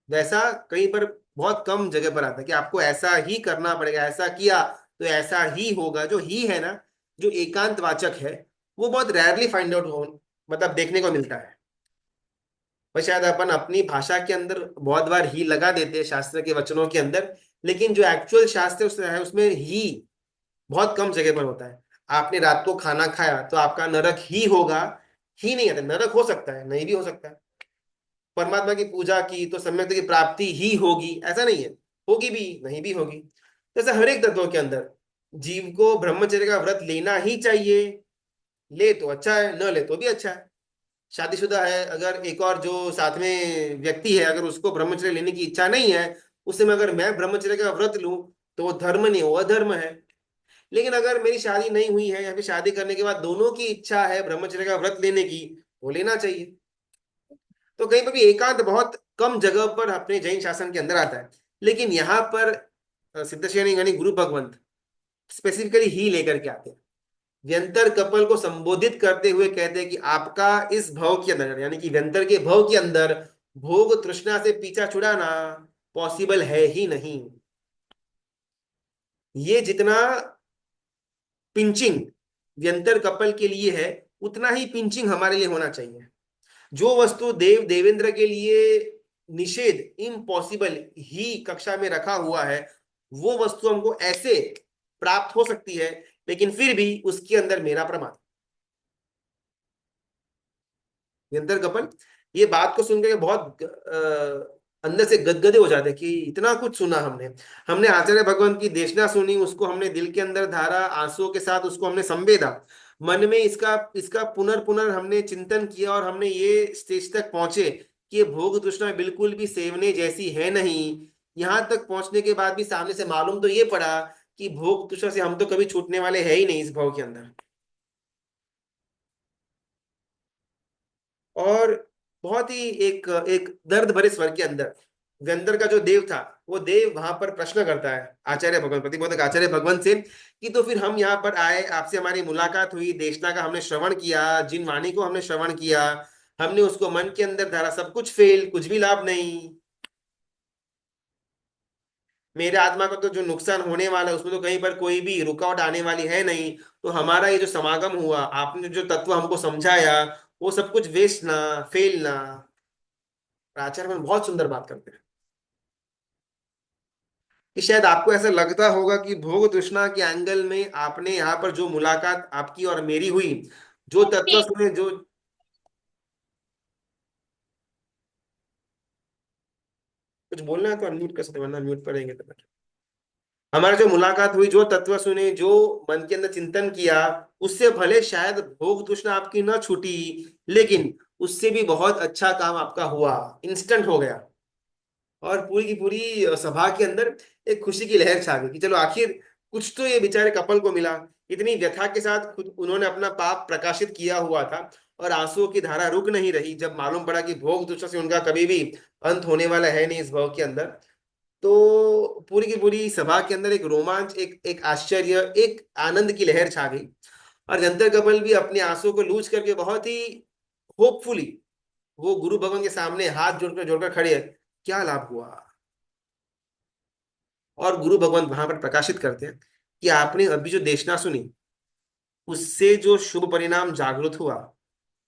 वैसा कहीं पर बहुत कम जगह पर आता है कि आपको ऐसा ही करना पड़ेगा, ऐसा किया तो ऐसा ही होगा। जो ही है ना, जो एकांत वाचक है, वो बहुत रेयरली फाइंड आउट हो, मतलब देखने को मिलता है। और शायद अपन अपनी भाषा के अंदर बहुत बार ही लगा देते हैं शास्त्र के वचनों के अंदर, लेकिन जो एक्चुअल शास्त्र है उसमें ही बहुत कम जगह पर होता है। आपने रात को खाना खाया तो आपका नरक ही होगा, ही नहीं आता। नरक हो सकता है, नहीं भी हो सकता है। परमात्मा की पूजा की तो सम्यक की प्राप्ति ही होगी, ऐसा नहीं है। होगी भी, नहीं भी होगी। जैसे हर एक तत्वों के अंदर जीव को ब्रह्मचर्य का व्रत लेना ही चाहिए। ले तो अच्छा है, न ले तो भी अच्छा है। शादीशुदा है, अगर एक और जो साथ में व्यक्ति है, अगर उसको ब्रह्मचर्य लेने की इच्छा नहीं है, उस समय अगर मैं ब्रह्मचर्य का व्रत लूं तो वो धर्म नहीं, वो अधर्म है। लेकिन अगर मेरी शादी नहीं हुई है या फिर शादी करने के बाद दोनों की इच्छा है ब्रह्मचर्य का व्रत लेने की, वो लेना चाहिए। तो कहीं पर भी एकांत बहुत कम जगह पर अपने जैन शासन के अंदर आता है। लेकिन यहाँ पर सिद्धश्रेणी यानी गुरु भगवंत स्पेसिफिकली ही लेकर के आते हैं। व्यंतर कपल को संबोधित करते हुए कहते हैं कि आपका इस भव के अंदर, यानी कि व्यंतर के भव के अंदर भोग तृष्णा से पीछा छुड़ाना पॉसिबल है ही नहीं। ये जितना पिंचिंग व्यंतर कपल के लिए है, उतना ही पिंचिंग हमारे लिए होना चाहिए। जो वस्तु देव देवेंद्र के लिए निषेध, इम्पॉसिबल ही कक्षा में रखा हुआ है, वो वस्तु हमको ऐसे प्राप्त हो सकती है, लेकिन फिर भी उसके अंदर मेरा प्रमाण। निरंतर कपल ये बात को सुनकर बहुत अंदर से गदगदे हो जाते कि इतना कुछ सुना हमने। हमने आचार्य भगवान की देशना सुनी, उसको हमने दिल के अंदर धारा, आंसुओं के साथ उसको हमने संवेदा। मन में इसका इसका पुनर् हमने चिंतन किया और हमने ये स्टेज तक पहुंचे कि ये भोग तृष्णा बिल्कुल भी सेवने जैसी है नहीं। यहां तक पहुंचने के बाद भी सामने से मालूम तो ये पड़ा कि भोग तृष्णा से हम तो कभी छूटने वाले है ही नहीं इस भाव के अंदर। और बहुत ही एक एक दर्द भरे स्वर के अंदर व्यंतर का जो देव था, वो देव वहां पर प्रश्न करता है आचार्य भगवान, प्रतिबोधक आचार्य भगवान से कि तो फिर हम यहाँ पर आए, आपसे हमारी मुलाकात हुई, देशना का हमने श्रवण किया, जिन वाणी को हमने श्रवण किया, हमने उसको मन के अंदर धारा, सब कुछ फेल, कुछ भी लाभ नहीं। मेरे आत्मा का तो जो नुकसान होने वाला है उसमें तो कहीं पर कोई भी रुकावट आने वाली है नहीं। तो हमारा ये जो समागम हुआ, आपने जो तत्व हमको समझाया, वो सब कुछ वेस्ट ना, फेल ना। आचार्य मन बहुत सुंदर बात करते हैं कि शायद आपको ऐसा लगता होगा कि भोग तृष्णा के एंगल में आपने यहाँ पर जो मुलाकात आपकी और मेरी हुई, जो तत्व सुने, जो कुछ बोलना है तो अनम्यूट कर सकते हैं, वरना म्यूट पर रहेंगे तो। हमारी जो मुलाकात हुई, जो तत्व सुने, जो मन के अंदर चिंतन किया, उससे भले शायद भोग तृष्णा आपकी न छूटी, लेकिन उससे भी बहुत अच्छा काम आपका हुआ, इंस्टेंट हो गया। और पूरी की पूरी सभा के अंदर एक खुशी की लहर छा गई कि चलो आखिर कुछ तो ये बेचारे कपल को मिला। इतनी व्यथा के साथ खुद उन्होंने अपना पाप प्रकाशित किया हुआ था, और आंसुओं की धारा रुक नहीं रही जब मालूम पड़ा कि भोग दूसरा से उनका कभी भी अंत होने वाला है नहीं इस भव के अंदर। तो पूरी की पूरी सभा के अंदर एक रोमांच, एक एक आश्चर्य, एक आनंद की लहर छा गई। और जंतर कपल भी अपने आंसुओं को लूझ करके बहुत ही होपफुली वो गुरु भगवान के सामने हाथ जोड़कर जोड़कर खड़े हैं। क्या लाभ हुआ? और गुरु भगवान वहां पर प्रकाशित करते हैं कि आपने अभी जो देशना सुनी, उससे जो शुभ परिणाम जागृत हुआ,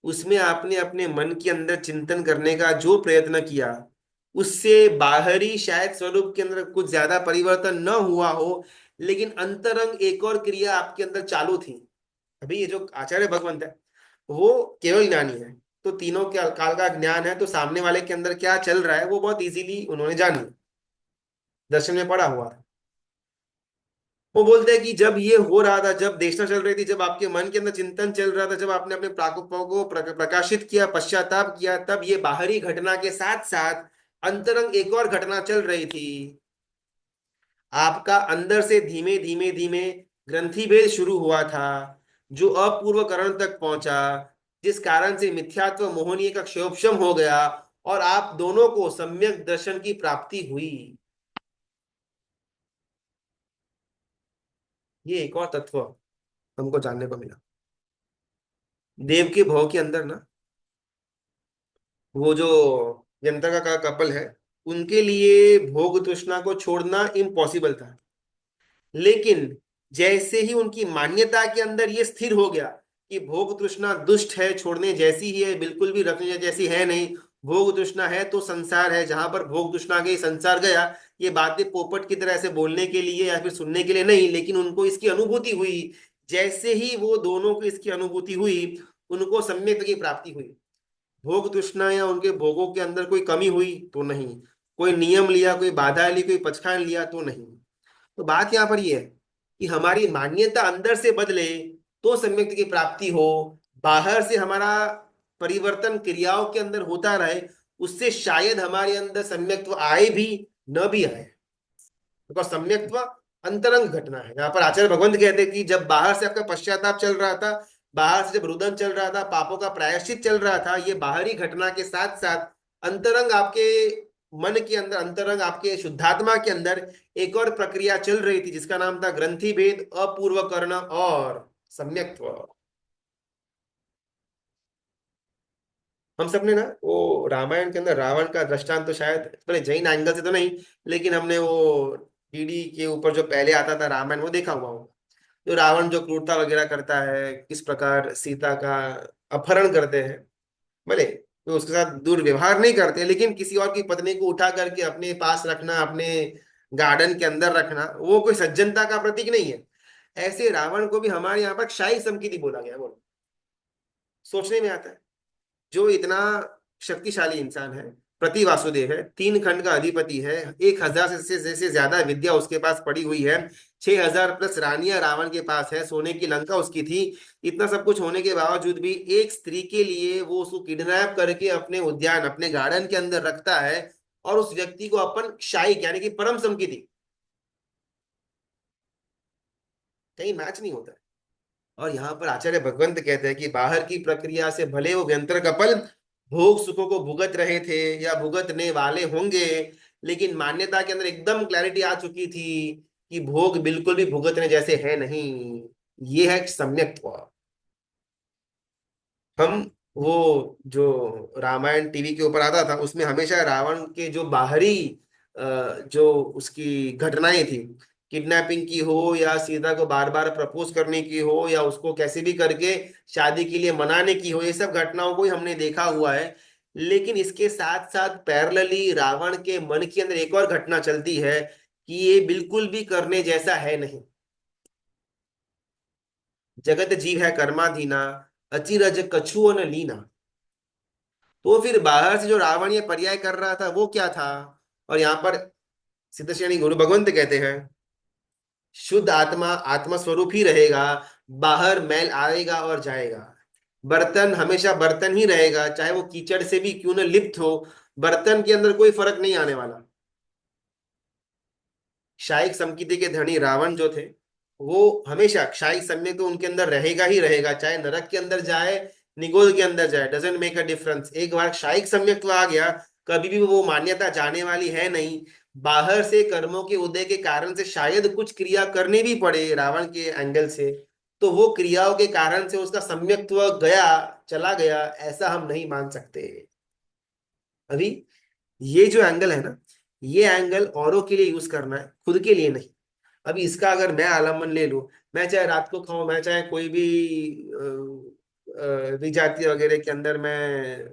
उसमें आपने अपने मन के अंदर चिंतन करने का जो प्रयत्न किया, उससे बाहरी शायद स्वरूप के अंदर कुछ ज्यादा परिवर्तन न हुआ हो, लेकिन अंतरंग एक और क्रिया आपके अंदर चालू थी। अभी ये जो आचार्य भगवंत है, वो केवल ज्ञानी है, तो तीनों के काल का ज्ञान है, तो सामने वाले के अंदर क्या चल रहा है वो बहुत इजीली उन्होंने जान लिया, दर्शन में पड़ा हुआ था। वो बोलते हैं कि जब ये हो रहा था, जब देशना चल रही थी, जब आपके मन के अंदर चिंतन चल रहा था, जब आपने अपने प्राकुपों को प्रकाशित किया, पश्चाताप किया, तब ये बाहरी घटना के साथ साथ अंतरंग एक और घटना चल रही थी। आपका अंदर से धीमे धीमे धीमे ग्रंथि भेद शुरू हुआ था, जो अपूर्व करण तक पहुंचा, जिस कारण से मिथ्यात्व मोहनीय का क्षयोपशम हो गया और आप दोनों को सम्यक दर्शन की प्राप्ति हुई। ये एक और तत्व हमको जानने को मिला। देव के भाव के अंदर ना, वो जो यंत्र का कपल है, उनके लिए भोग तृष्णा को छोड़ना इम्पॉसिबल था। लेकिन जैसे ही उनकी मान्यता के अंदर ये स्थिर हो गया कि भोग तृष्णा दुष्ट है, छोड़ने जैसी ही है, बिल्कुल भी रखने जैसी है नहीं, भोग तृष्णा है तो संसार है, जहां पर भोग तृष्णा गई संसार गया, ये बातें पोपट की तरह से बोलने के लिए या फिर सुनने के लिए नहीं, लेकिन उनको इसकी अनुभूति हुई। जैसे ही वो दोनों को इसकी अनुभूति हुई, उनको सम्यक की प्राप्ति हुई। भोग तृष्णा या उनके भोगों के अंदर कोई कमी हुई तो नहीं, कोई नियम लिया, कोई बाधा ली, कोई पचखान लिया तो नहीं। तो बात यहाँ पर यह है कि हमारी मान्यता अंदर से बदले तो सम्यक्ति की प्राप्ति हो। बाहर से हमारा परिवर्तन क्रियाओं के अंदर होता रहे, उससे शायद हमारे अंदर सम्यक्त्व आए भी, न भी आए। तो सम्यक्त्व अंतरंग घटना है। यहाँ पर आचार्य भगवंत कहते हैं कि जब बाहर से आपका पश्चाताप चल रहा था, बाहर से जब रुदन चल रहा था, पापों का प्रायश्चित चल रहा था, ये बाहरी घटना के साथ साथ अंतरंग आपके मन के अंदर, अंतरंग आपके शुद्धात्मा के अंदर एक और प्रक्रिया चल रही थी, जिसका नाम था ग्रंथि भेद, अपूर्व कर्ण और सम्यक्त्व। हम सबने ना वो रामायण के अंदर रावण का दृष्टांत, तो शायद पहले जैन एंगल से तो नहीं, लेकिन हमने वो डीडी के ऊपर जो पहले आता था रामायण, वो देखा हुआ होगा। जो रावण जो क्रूरता वगैरह करता है, किस प्रकार सीता का अपहरण करते हैं, भले तो उसके साथ दुर्व्यवहार नहीं करते, लेकिन किसी और की पत्नी को उठा करके अपने पास रखना, अपने गार्डन के अंदर रखना, वो कोई सज्जनता का प्रतीक नहीं है। ऐसे रावण को भी हमारे यहाँ पर क्षाई समकीति बोला गया। बोलो, सोचने में आता है। जो इतना शक्तिशाली इंसान है, प्रति वासुदेव है, 3 खंड का अधिपति है, 1,000 से ज्यादा विद्या उसके पास पड़ी हुई है, 6,000 प्लस रानियां रावण के पास है, सोने की लंका उसकी थी। इतना सब कुछ होने के बावजूद भी एक स्त्री के लिए वो उसको किडनैप करके अपने उद्यान, अपने गार्डन के अंदर रखता है, और उस व्यक्ति को अपन शाही यानी कि परम सम की थी। कहीं मैच नहीं होता है। और यहाँ पर आचार्य भगवंत कहते हैं कि बाहर की प्रक्रिया से भले वो व्यंतर कपल भोग सुखों को भुगत रहे थे या भुगतने वाले होंगे, लेकिन मान्यता के अंदर एकदम क्लैरिटी आ चुकी थी कि भोग बिल्कुल भी भुगतने जैसे है नहीं। ये है सम्यक्त्व। हम वो जो रामायण टीवी के ऊपर आता था, उसमें हमेशा रावण के जो बाहरी जो उसकी घटनाएं थी, किडनैपिंग की हो या सीता को बार बार प्रपोज करने की हो या उसको कैसे भी करके शादी के लिए मनाने की हो, ये सब घटनाओं को ही हमने देखा हुआ है। लेकिन इसके साथ साथ पैरेलली रावण के मन के अंदर एक और घटना चलती है कि ये बिल्कुल भी करने जैसा है नहीं। जगत जीव है कर्माधीना, अचिरज कछुओ न लीना। तो फिर बाहर से जो रावण ये पर्याय कर रहा था वो क्या था? और यहाँ पर सिद्ध श्रेणी गुरु भगवंत कहते हैं, शुद्ध आत्मा आत्मा स्वरूप ही रहेगा, बाहर मैल आएगा और जाएगा। बर्तन हमेशा बर्तन ही रहेगा, चाहे वो कीचड़ से भी क्यों न लिप्त हो, बर्तन के अंदर कोई फर्क नहीं आने वाला। क्षायिक समकीति के धनी रावण जो थे, वो हमेशा क्षायिक सम्यक तो उनके अंदर रहेगा ही रहेगा, चाहे नरक के अंदर जाए, निगोद के अंदर जाए, डजेंट मेक अ डिफरेंस। एक बार क्षायिक सम्यक तो आ गया, कभी भी वो मान्यता जाने वाली है नहीं। बाहर से कर्मों के उदय के कारण से शायद कुछ क्रिया करनी भी पड़े रावण के एंगल से, तो वो क्रियाओं के कारण से उसका सम्यक्त्व गया, चला गया, ऐसा हम नहीं मान सकते। अभी ये जो एंगल है ना, ये एंगल औरों के लिए यूज करना है, खुद के लिए नहीं। अभी इसका अगर मैं आलम्बन ले लूं, मैं चाहे रात को खाऊं, मैं चाहे कोई भी विजाति वगैरह के अंदर मैं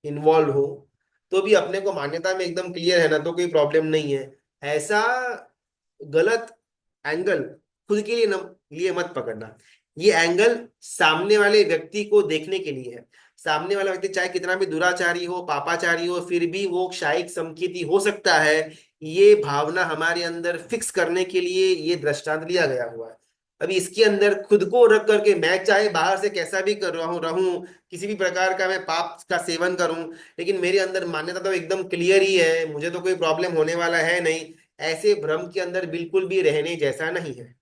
इन्वॉल्व हो, तो भी अपने को मान्यता में एकदम क्लियर है ना, तो कोई प्रॉब्लम नहीं है। ऐसा गलत एंगल खुद के लिए लिए मत पकड़ना। ये एंगल सामने वाले व्यक्ति को देखने के लिए है। सामने वाला व्यक्ति चाहे कितना भी दुराचारी हो, पापाचारी हो, फिर भी वो क्षायिक समकीति हो सकता है। ये भावना हमारे अंदर फिक्स करने के लिए ये दृष्टांत लिया गया हुआ है। अभी इसके अंदर खुद को रख करके मैं चाहे बाहर से कैसा भी कर रहा हूं रहूं, किसी भी प्रकार का मैं पाप का सेवन करूं, लेकिन मेरे अंदर मान्यता तो एकदम क्लियर ही है, मुझे तो कोई प्रॉब्लम होने वाला है नहीं, ऐसे भ्रम के अंदर बिल्कुल भी रहने जैसा नहीं है।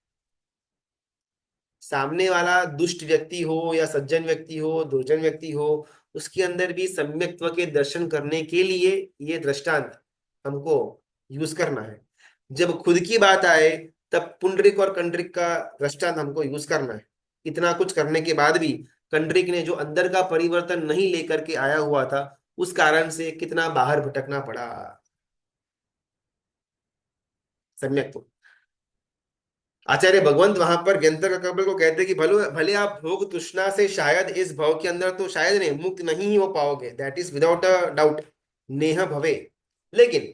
सामने वाला दुष्ट व्यक्ति हो या सज्जन व्यक्ति हो, दुर्जन व्यक्ति हो, उसके अंदर भी सम्यक्त्व के दर्शन करने के लिए ये दृष्टांत हमको यूज करना है। जब खुद की बात आए तब पुंडरीक और कंडरीक का दृष्टांत हमको यूज करना है। इतना कुछ करने के बाद भी कंडरीक ने जो अंदर का परिवर्तन नहीं लेकर के आया हुआ था, उस कारण से कितना बाहर भटकना पड़ा। सम्यक तो आचार्य भगवंत वहां पर व्यंतर कपिल को कहते हैं कि भले भले आप भोग तृष्णा से शायद इस भव के अंदर तो शायद नहीं मुक्त नहीं ही हो पाओगे, that is without a doubt, नेह भवे। लेकिन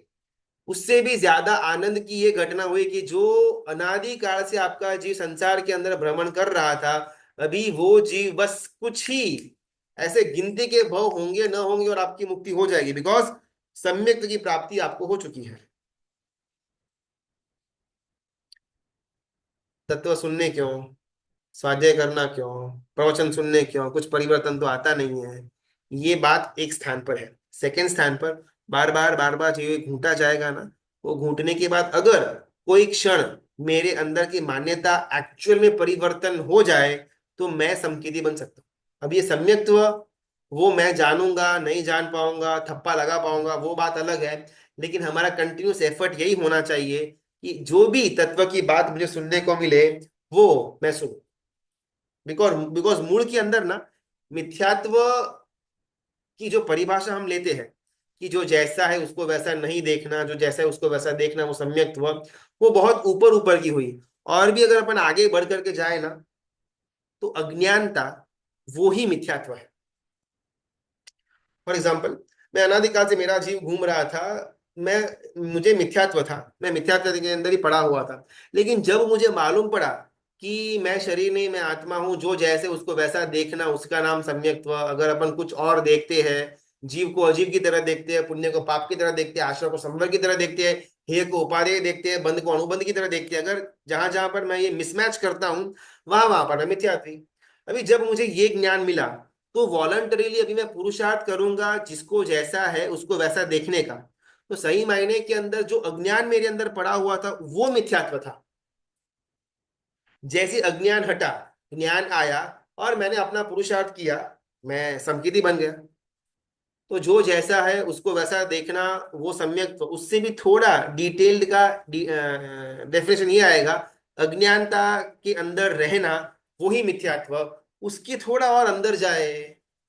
उससे भी ज्यादा आनंद की ये घटना हुई कि जो अनादि काल से आपका जीव संसार के अंदर भ्रमण कर रहा था, अभी वो जीव बस कुछ ही ऐसे गिनती के भव होंगे न होंगे और आपकी मुक्ति हो जाएगी, बिकॉज सम्यक की प्राप्ति आपको हो चुकी है। तत्व सुनने क्यों, स्वाध्याय करना क्यों, प्रवचन सुनने क्यों, कुछ परिवर्तन तो आता नहीं है। ये बात एक स्थान पर है। सेकंड स्थान पर बार बार जो ये घूंटा जाएगा ना, वो घूंटने के बाद अगर कोई क्षण मेरे अंदर की मान्यता एक्चुअल में परिवर्तन हो जाए, तो मैं समकिति बन सकता हूँ। अब ये सम्यक्त्व, वो मैं जानूंगा नहीं जान पाऊंगा, थप्पा लगा पाऊंगा, वो बात अलग है। लेकिन हमारा कंटिन्यूस एफर्ट यही होना चाहिए कि जो भी तत्व की बात मुझे सुनने को मिले, वो मैं सुनूं। बिकॉज बिकॉज मूल के अंदर ना, मिथ्यात्व की जो परिभाषा हम लेते हैं कि जो जैसा है उसको वैसा नहीं देखना, जो जैसा है उसको वैसा देखना, वो सम्यक्त्व, वो बहुत ऊपर ऊपर की हुई। और भी अगर अपन आगे बढ़ करके जाए ना, तो अज्ञानता वो ही मिथ्यात्व है। फॉर एग्जाम्पल, मैं अनादिकाल से मेरा जीव घूम रहा था, मैं मुझे मिथ्यात्व था, मैं मिथ्यात्व के अंदर ही पड़ा हुआ था। लेकिन जब मुझे मालूम पड़ा कि मैं शरीर नहीं, मैं आत्मा हूं, जो जैसे उसको वैसा देखना, उसका नाम सम्यक्त्व। अगर अपन कुछ और देखते हैं, जीव को अजीव की तरह देखते हैं, पुण्य को पाप की तरह देखते हैं, आश्रय को संवर की तरह देखते हैं, हेय को उपादेय देखते हैं, बंध को अनुबंध की तरह देखते हैं, अगर जहां जहां पर मैं ये मिसमैच करता हूँ, वहां वहां पर मैं मिथ्यात्वी। अभी जब मुझे ये ज्ञान मिला, तो वॉलंटरीली अभी मैं पुरुषार्थ करूंगा जिसको जैसा है उसको वैसा देखने का। तो सही मायने के अंदर जो अज्ञान मेरे अंदर पड़ा हुआ था, वो मिथ्यात्व था। जैसे अज्ञान हटा, ज्ञान आया, और मैंने अपना पुरुषार्थ किया, मैं समकिति बन गया। तो जो जैसा है उसको वैसा देखना, वो सम्यक। तो उससे भी थोड़ा डिटेल्ड का डेफिनेशन ये आएगा, अज्ञानता के अंदर रहना वो ही मिथ्यात्व। उसके थोड़ा और अंदर जाए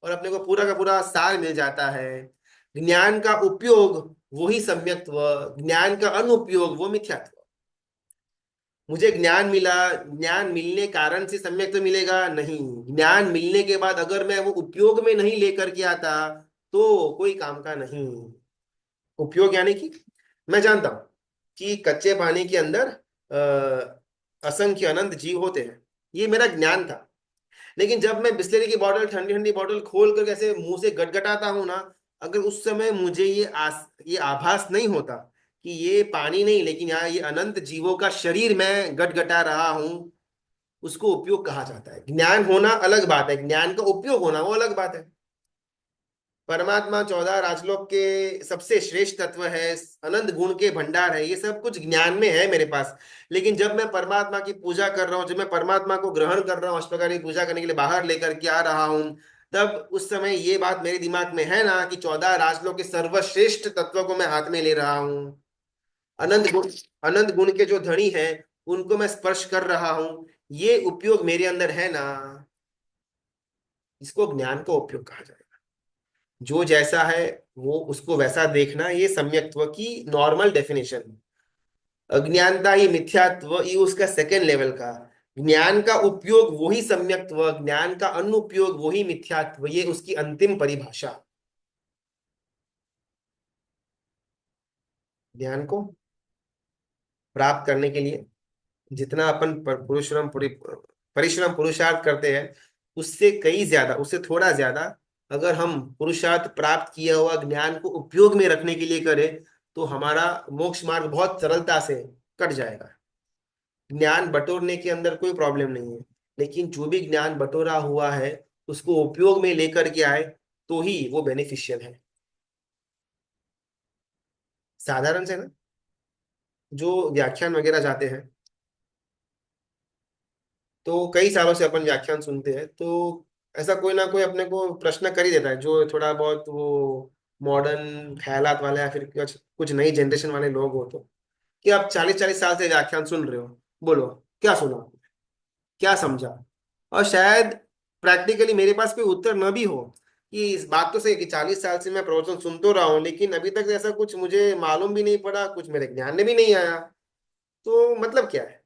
और अपने को पूरा का पूरा सार मिल जाता है। ज्ञान का उपयोग वो ही सम्यक्त्व, ज्ञान का अनुपयोग वो मिथ्यात्व। मुझे ज्ञान मिला, ज्ञान मिलने कारण से सम्यक तो मिलेगा नहीं। ज्ञान मिलने के बाद अगर मैं वो उपयोग में नहीं लेकर के आता, तो कोई काम का नहीं। उपयोग यानी कि मैं जानता हूं कि कच्चे पानी के अंदर असंख्य अनंत जीव होते हैं, ये मेरा ज्ञान था। लेकिन जब मैं बिस्लरी की बॉटल, ठंडी ठंडी बॉटल खोल कर कैसे मुंह से गटगटाता हूं ना, अगर उस समय मुझे ये आभास नहीं होता कि ये पानी नहीं, लेकिन यहाँ ये अनंत जीवों का शरीर मैं गटगटा रहा हूं, उसको उपयोग कहा जाता है। ज्ञान होना अलग बात है, ज्ञान का उपयोग होना वो अलग बात है। परमात्मा 14 राजलोक के सबसे श्रेष्ठ तत्व है, अनंत गुण के भंडार है, ये सब कुछ ज्ञान में है मेरे पास। लेकिन जब मैं परमात्मा की पूजा कर रहा हूँ, जब मैं परमात्मा को ग्रहण कर रहा हूँ, इस प्रकार की पूजा करने के लिए बाहर लेकर के आ रहा हूँ, तब उस समय ये बात मेरे दिमाग में है ना कि 14 राजलोक के सर्वश्रेष्ठ तत्व को मैं हाथ में ले रहा हूँ। अनंत गुण, अनंत गुण के जो धनी है, उनको मैं स्पर्श कर रहा हूँ। ये उपयोग मेरे अंदर है ना, इसको ज्ञान का उपयोग कहा जाए। जो जैसा है वो उसको वैसा देखना, ये सम्यक्त्व की नॉर्मल डेफिनेशन। अज्ञानता ही मिथ्यात्व, ये उसका सेकेंड लेवल का। ज्ञान का उपयोग वही सम्यक्त्व, ज्ञान का अनुपयोग वही मिथ्यात्व, ये उसकी अंतिम परिभाषा। ज्ञान को प्राप्त करने के लिए जितना अपन परिश्रम पुरुषार्थ करते हैं, उससे कई ज्यादा, उससे थोड़ा ज्यादा अगर हम पुरुषार्थ प्राप्त किया हुआ ज्ञान को उपयोग में रखने के लिए करें, तो हमारा मोक्ष मार्ग बहुत सरलता से कट जाएगा। ज्ञान बटोरने के अंदर कोई प्रॉब्लम नहीं है, लेकिन जो भी ज्ञान बटोरा हुआ है उसको उपयोग में लेकर के आए, तो ही वो बेनिफिशियल है। साधारण से ना, जो व्याख्यान वगैरह जाते हैं, तो कई सालों से अपन व्याख्यान सुनते हैं, तो ऐसा कोई ना कोई अपने को प्रश्न कर ही देता है, जो थोड़ा बहुत वो मॉडर्न ख्यालात वाले या फिर कुछ कुछ नई जनरेशन वाले लोग हो, तो कि आप 40-40 साल से व्याख्यान सुन रहे हो, बोलो, क्या सुना, क्या समझा? और शायद प्रैक्टिकली मेरे पास कोई उत्तर न भी हो, कि इस बात तो सही कि 40 साल से मैं प्रवचन सुन तो रहा हूँ, लेकिन अभी तक ऐसा कुछ मुझे मालूम भी नहीं पड़ा, कुछ मेरे ज्ञान में भी नहीं आया। तो मतलब क्या है?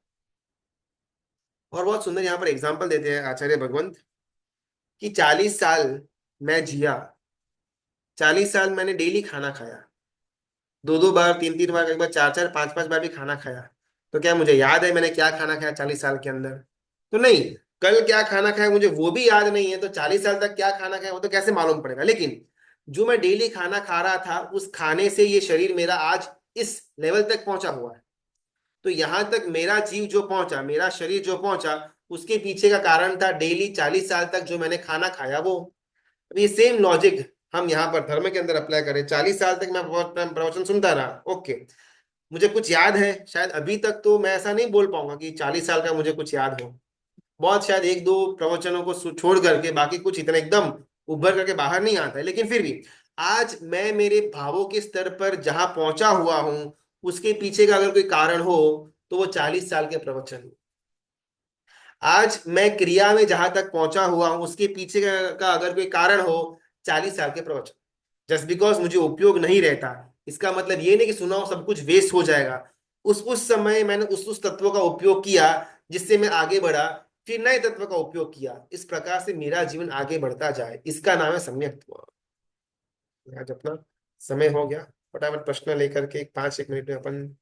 और बहुत सुंदर यहाँ पर एग्जाम्पल देते हैं आचार्य भगवंत, कि 40 साल मैं जिया, 40 साल मैंने डेली खाना खाया, दो दो बार, तीन तीन बार, एक बार चार चार पांच पांच बार भी खाना खाया। तो क्या मुझे याद है मैंने क्या खाना खाया 40 साल के अंदर? तो नहीं। कल क्या खाना खाया मुझे वो भी याद नहीं है, तो 40 साल तक क्या खाना खाया वो तो कैसे मालूम पड़ेगा? लेकिन जो मैं डेली खाना खा रहा था, उस खाने से ये शरीर मेरा आज इस लेवल तक पहुंचा हुआ है। तो यहां तक मेरा जीव जो पहुंचा, मेरा शरीर जो पहुंचा, उसके पीछे का कारण था डेली 40 साल तक जो मैंने खाना खाया वो। अब ये सेम लॉजिक हम यहाँ पर धर्म के अंदर अप्लाई करें। 40 साल तक मैं प्रवचन सुनता रहा, ओके, मुझे कुछ याद है शायद अभी तक, तो मैं ऐसा नहीं बोल पाऊंगा कि 40 साल का मुझे कुछ याद हो। बहुत शायद एक दो प्रवचनों को छोड़ करके बाकी कुछ इतना एकदम उभर करके बाहर नहीं आता है, लेकिन फिर भी आज मैं मेरे भावों के स्तर पर जहां पहुंचा हुआ हूं, उसके पीछे का अगर कोई कारण हो, तो वो 40 साल के प्रवचन। आज मैं क्रिया में जहां तक पहुंचा हुआ हूं, उसके पीछे का अगर कोई कारण हो, 40 साल के प्रवचन। जस्ट बिकॉज मुझे उपयोग नहीं रहता, इसका मतलब ये नहीं कि सुना हो सब कुछ वेस्ट हो जाएगा। उस समय मैंने उस तत्व का उपयोग किया जिससे मैं आगे बढ़ा, फिर नए तत्व का उपयोग किया, इस प्रकार से मेरा जीवन आगे बढ़ता जाए, इसका नाम है सम्यक्त्व। आज अपना समय हो गया, फटाफट प्रश्न लेकर के 5 एक मिनट में अपन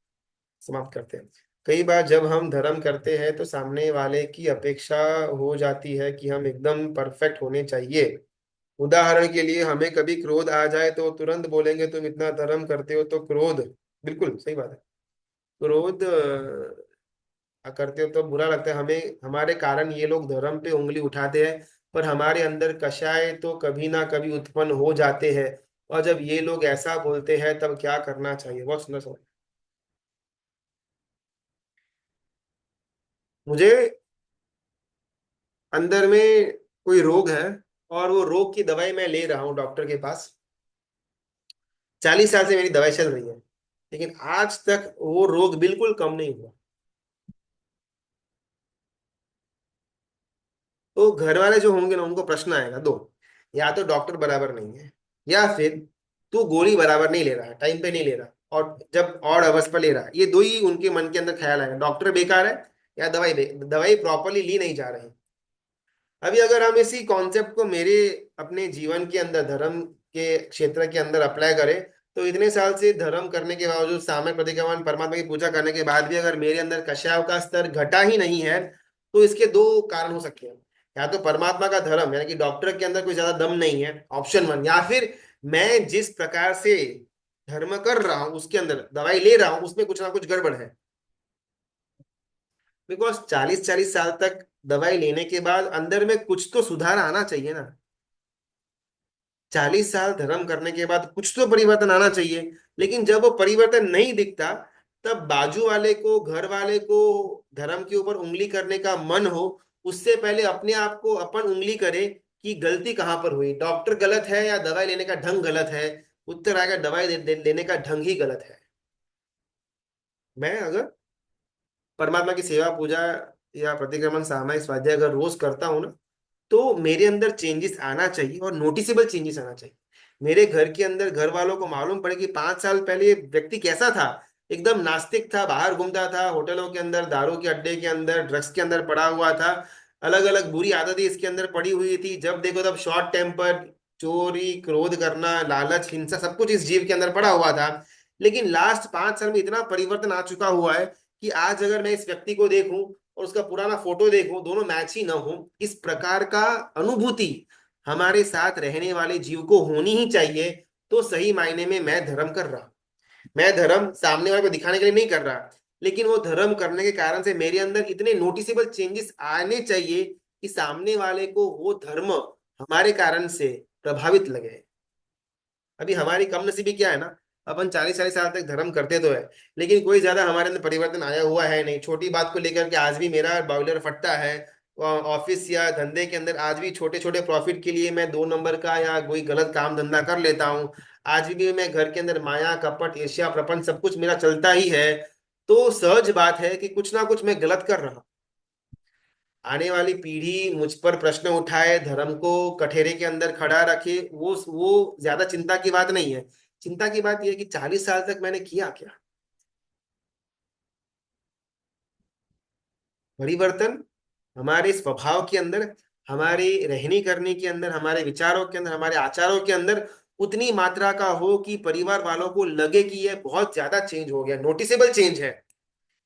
समाप्त करते हैं। कई बार जब हम धर्म करते हैं तो सामने वाले की अपेक्षा हो जाती है कि हम एकदम परफेक्ट होने चाहिए। उदाहरण के लिए हमें कभी क्रोध आ जाए तो तुरंत बोलेंगे तुम इतना धर्म करते हो तो क्रोध, बिल्कुल सही बात है, क्रोध करते हो तो बुरा लगता है हमें, हमारे कारण ये लोग धर्म पे उंगली उठाते हैं। पर हमारे अंदर कषाय तो कभी ना कभी उत्पन्न हो जाते हैं, और जब ये लोग ऐसा बोलते हैं तब क्या करना चाहिए? बहुत सुंदर सवाल। मुझे अंदर में कोई रोग है, और वो रोग की दवाई मैं ले रहा हूँ डॉक्टर के पास, 40 साल से मेरी दवाई चल रही है, लेकिन आज तक वो रोग बिल्कुल कम नहीं हुआ। तो घर वाले जो होंगे ना, उनको प्रश्न आएगा दो, या तो डॉक्टर बराबर नहीं है, या फिर तू गोली बराबर नहीं ले रहा है, टाइम पे नहीं ले रहा, और जब और अवस्था पर ले रहा है। ये दो ही उनके मन के अंदर ख्याल आएगा, डॉक्टर बेकार है या दवाई प्रॉपरली ली नहीं जा रही। अभी अगर हम इसी कॉन्सेप्ट को मेरे अपने जीवन के अंदर धर्म के क्षेत्र के अंदर अप्लाई करें, तो इतने साल से धर्म करने के बावजूद, सामने प्रतिक्रमण परमात्मा की पूजा करने के बाद भी अगर मेरे अंदर कषाय का स्तर घटा ही नहीं है, तो इसके दो कारण हो सकते हैं। या तो परमात्मा का धर्म यानी कि डॉक्टर के अंदर कोई ज्यादा दम नहीं है, ऑप्शन वन, या फिर मैं जिस प्रकार से धर्म कर रहा हूं उसके अंदर दवाई ले रहा हूं उसमें कुछ ना कुछ गड़बड़ है। बिकॉज 40 40 साल तक दवाई लेने के बाद अंदर में कुछ तो सुधार आना चाहिए ना। 40 साल धर्म करने के बाद कुछ तो परिवर्तन आना चाहिए, लेकिन जब वो परिवर्तन नहीं दिखता, तब बाजू वाले को, घर वाले को धर्म के ऊपर उंगली करने का मन हो, उससे पहले अपने आप को अपन उंगली करे कि गलती कहाँ पर हुई, डॉक्टर गलत है या दवाई लेने का ढंग गलत है? उत्तर आएगा दवाई लेने का ढंग ही गलत है। मैं अगर परमात्मा की सेवा पूजा या प्रतिक्रमण सामायिक स्वाध्याय अगर रोज करता हूँ ना, तो मेरे अंदर चेंजेस आना चाहिए, और नोटिसेबल चेंजेस आना चाहिए। मेरे घर के अंदर घर वालों को मालूम पड़े कि 5 साल पहले ये व्यक्ति कैसा था, एकदम नास्तिक था, बाहर घूमता था, होटलों के अंदर, दारू के अड्डे के अंदर, ड्रग्स के अंदर पड़ा हुआ था, अलग अलग बुरी आदतें इसके अंदर पड़ी हुई थी, जब देखो तब शॉर्ट टेम्पर, चोरी, क्रोध करना, लालच, हिंसा, सब कुछ इस जीव के अंदर पड़ा हुआ था। लेकिन लास्ट 5 साल में इतना परिवर्तन आ चुका हुआ है कि आज अगर मैं इस व्यक्ति को देखूं और उसका पुराना फोटो देखूं, दोनों मैच ही ना हो, इस प्रकार का अनुभूति हमारे साथ रहने वाले जीव को होनी ही चाहिए। तो सही मायने में मैं धर्म कर रहा, मैं धर्म सामने वाले को दिखाने के लिए नहीं कर रहा, लेकिन वो धर्म करने के कारण से मेरे अंदर इतने नोटिसेबल चेंजेस आने चाहिए कि सामने वाले को वो धर्म हमारे कारण से प्रभावित लगे। अभी हमारी कम नसीबी क्या है ना, अपन 40 40 साल तक धर्म करते तो है, लेकिन कोई ज्यादा हमारे अंदर परिवर्तन आया हुआ है नहीं। छोटी बात को लेकर के आज भी मेरा बॉयलर फटता है, ऑफिस या धंधे के अंदर आज भी छोटे छोटे प्रॉफिट के लिए मैं 2 नंबर का या कोई गलत काम धंधा कर लेता हूँ। आज भी मैं घर के अंदर माया, कपट, ईर्ष्या, प्रपंच सब कुछ मेरा चलता ही है। तो सहज बात है कि कुछ ना कुछ मैं गलत कर रहा हूं। आने वाली पीढ़ी मुझ पर प्रश्न उठाए, धर्म को कठेरे के अंदर खड़ा रखे, वो ज्यादा चिंता की बात नहीं है। चिंता की बात यह है कि 40 साल तक मैंने किया क्या। परिवर्तन हमारे स्वभाव के अंदर, हमारे रहने करने के अंदर, हमारे विचारों के अंदर, हमारे आचारों के अंदर उतनी मात्रा का हो कि परिवार वालों को लगे कि यह बहुत ज्यादा चेंज हो गया, नोटिसेबल चेंज है।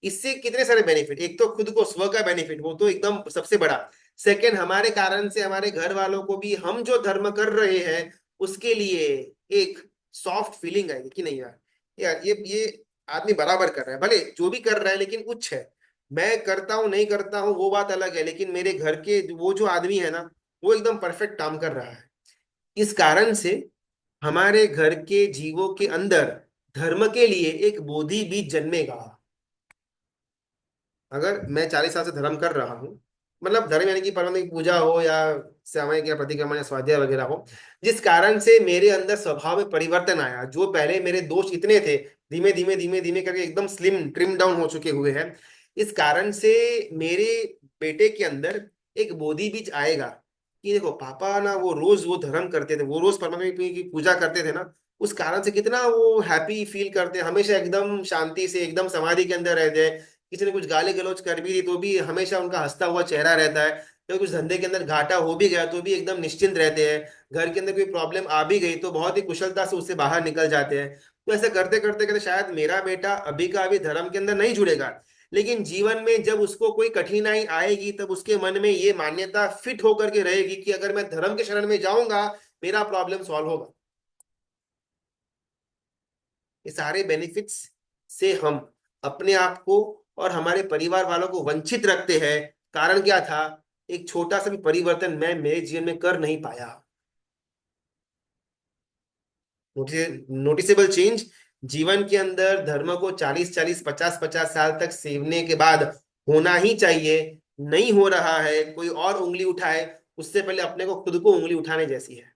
इससे कितने सारे बेनिफिट, एक तो खुद को स्व का बेनिफिट, वो तो एकदम सबसे बड़ा। सेकंड, हमारे कारण से हमारे घर वालों को भी हम जो धर्म कर रहे हैं उसके लिए एक सॉफ्ट फीलिंग आएगी कि नहीं यार, यार ये आदमी बराबर कर रहा है, भले जो भी कर रहा है लेकिन उच्च है। मैं करता हूँ नहीं करता हूँ वो बात अलग है, लेकिन मेरे घर के वो जो आदमी है ना, वो एकदम परफेक्ट काम कर रहा है। इस कारण से हमारे घर के जीवों के अंदर धर्म के लिए एक बोधि बीज जन्मेगा। अगर मैं 40 साल से धर्म कर रहा हूँ, मतलब धर्म यानी कि परम की पूजा हो या सामयिक या प्रतिक्रमण या स्वाध्याय वगैरह हो, जिस कारण से मेरे अंदर स्वभाव में परिवर्तन आया, जो पहले मेरे दोष इतने थे, धीमे धीमे धीमे धीमे करके एकदम स्लिम ट्रिम डाउन हो चुके हुए हैं। इस कारण से मेरे बेटे के अंदर एक बोधि बीज आएगा कि देखो पापा ना, वो रोज वो धर्म करते थे, वो रोज परमात्मा की पूजा करते थे ना, उस कारण से कितना वो हैप्पी फील करते हैं, हमेशा एकदम शांति से एकदम समाधि के अंदर रहते हैं। किसी ने कुछ गाली गलौज कर भी दी तो भी हमेशा उनका हंसता हुआ चेहरा रहता है। तो कुछ धंधे के अंदर घाटा हो भी गया तो भी एकदम निश्चिंत रहते हैं। घर के अंदर कोई प्रॉब्लम आ भी गई तो बहुत ही कुशलता से उससे बाहर निकल जाते हैं। तो ऐसा करते करते करते शायद मेरा बेटा अभी का अभी धर्म के अंदर नहीं जुड़ेगा, लेकिन जीवन में जब उसको कोई कठिनाई आएगी तब उसके मन में ये मान्यता फिट होकर के रहेगी कि अगर मैं धर्म के शरण में जाऊंगा मेरा प्रॉब्लम सॉल्व होगा। ये सारे बेनिफिट्स से हम अपने आप को और हमारे परिवार वालों को वंचित रखते हैं। कारण क्या था, एक छोटा सा भी परिवर्तन मैं मेरे जीवन में कर नहीं पाया। नोटिसेबल चेंज जीवन के अंदर धर्म को 40 40 50 50 साल तक सेवने के बाद होना ही चाहिए। नहीं हो रहा है, कोई और उंगली उठाए उससे पहले अपने को खुद को उंगली उठाने जैसी है।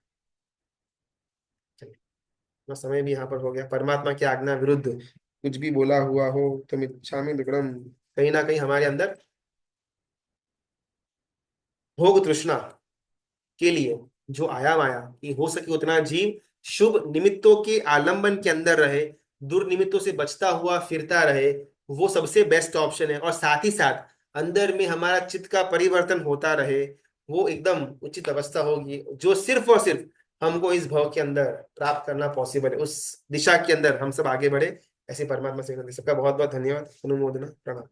चलिए, अपना समय भी यहाँ पर हो गया। परमात्मा की आज्ञा विरुद्ध कुछ भी बोला हुआ हो तो मिच्छामि दुक्कडम। कहीं ना कहीं हमारे अंदर भोग तृष्णा के लिए जो आयाम आया कि हो सके उतना जीव शुभ निमित्तों के आलंबन के अंदर रहे, दुर्निमित्तों से बचता हुआ फिरता रहे, वो सबसे बेस्ट ऑप्शन है। और साथ ही साथ अंदर में हमारा चित्त का परिवर्तन होता रहे, वो एकदम उचित अवस्था होगी जो सिर्फ और सिर्फ हमको इस भाव के अंदर प्राप्त करना पॉसिबल है। उस दिशा के अंदर हम सब आगे बढ़े, ऐसे परमात्मा से विनती। सबका बहुत बहुत धन्यवाद, अनुमोदना, प्रणाम।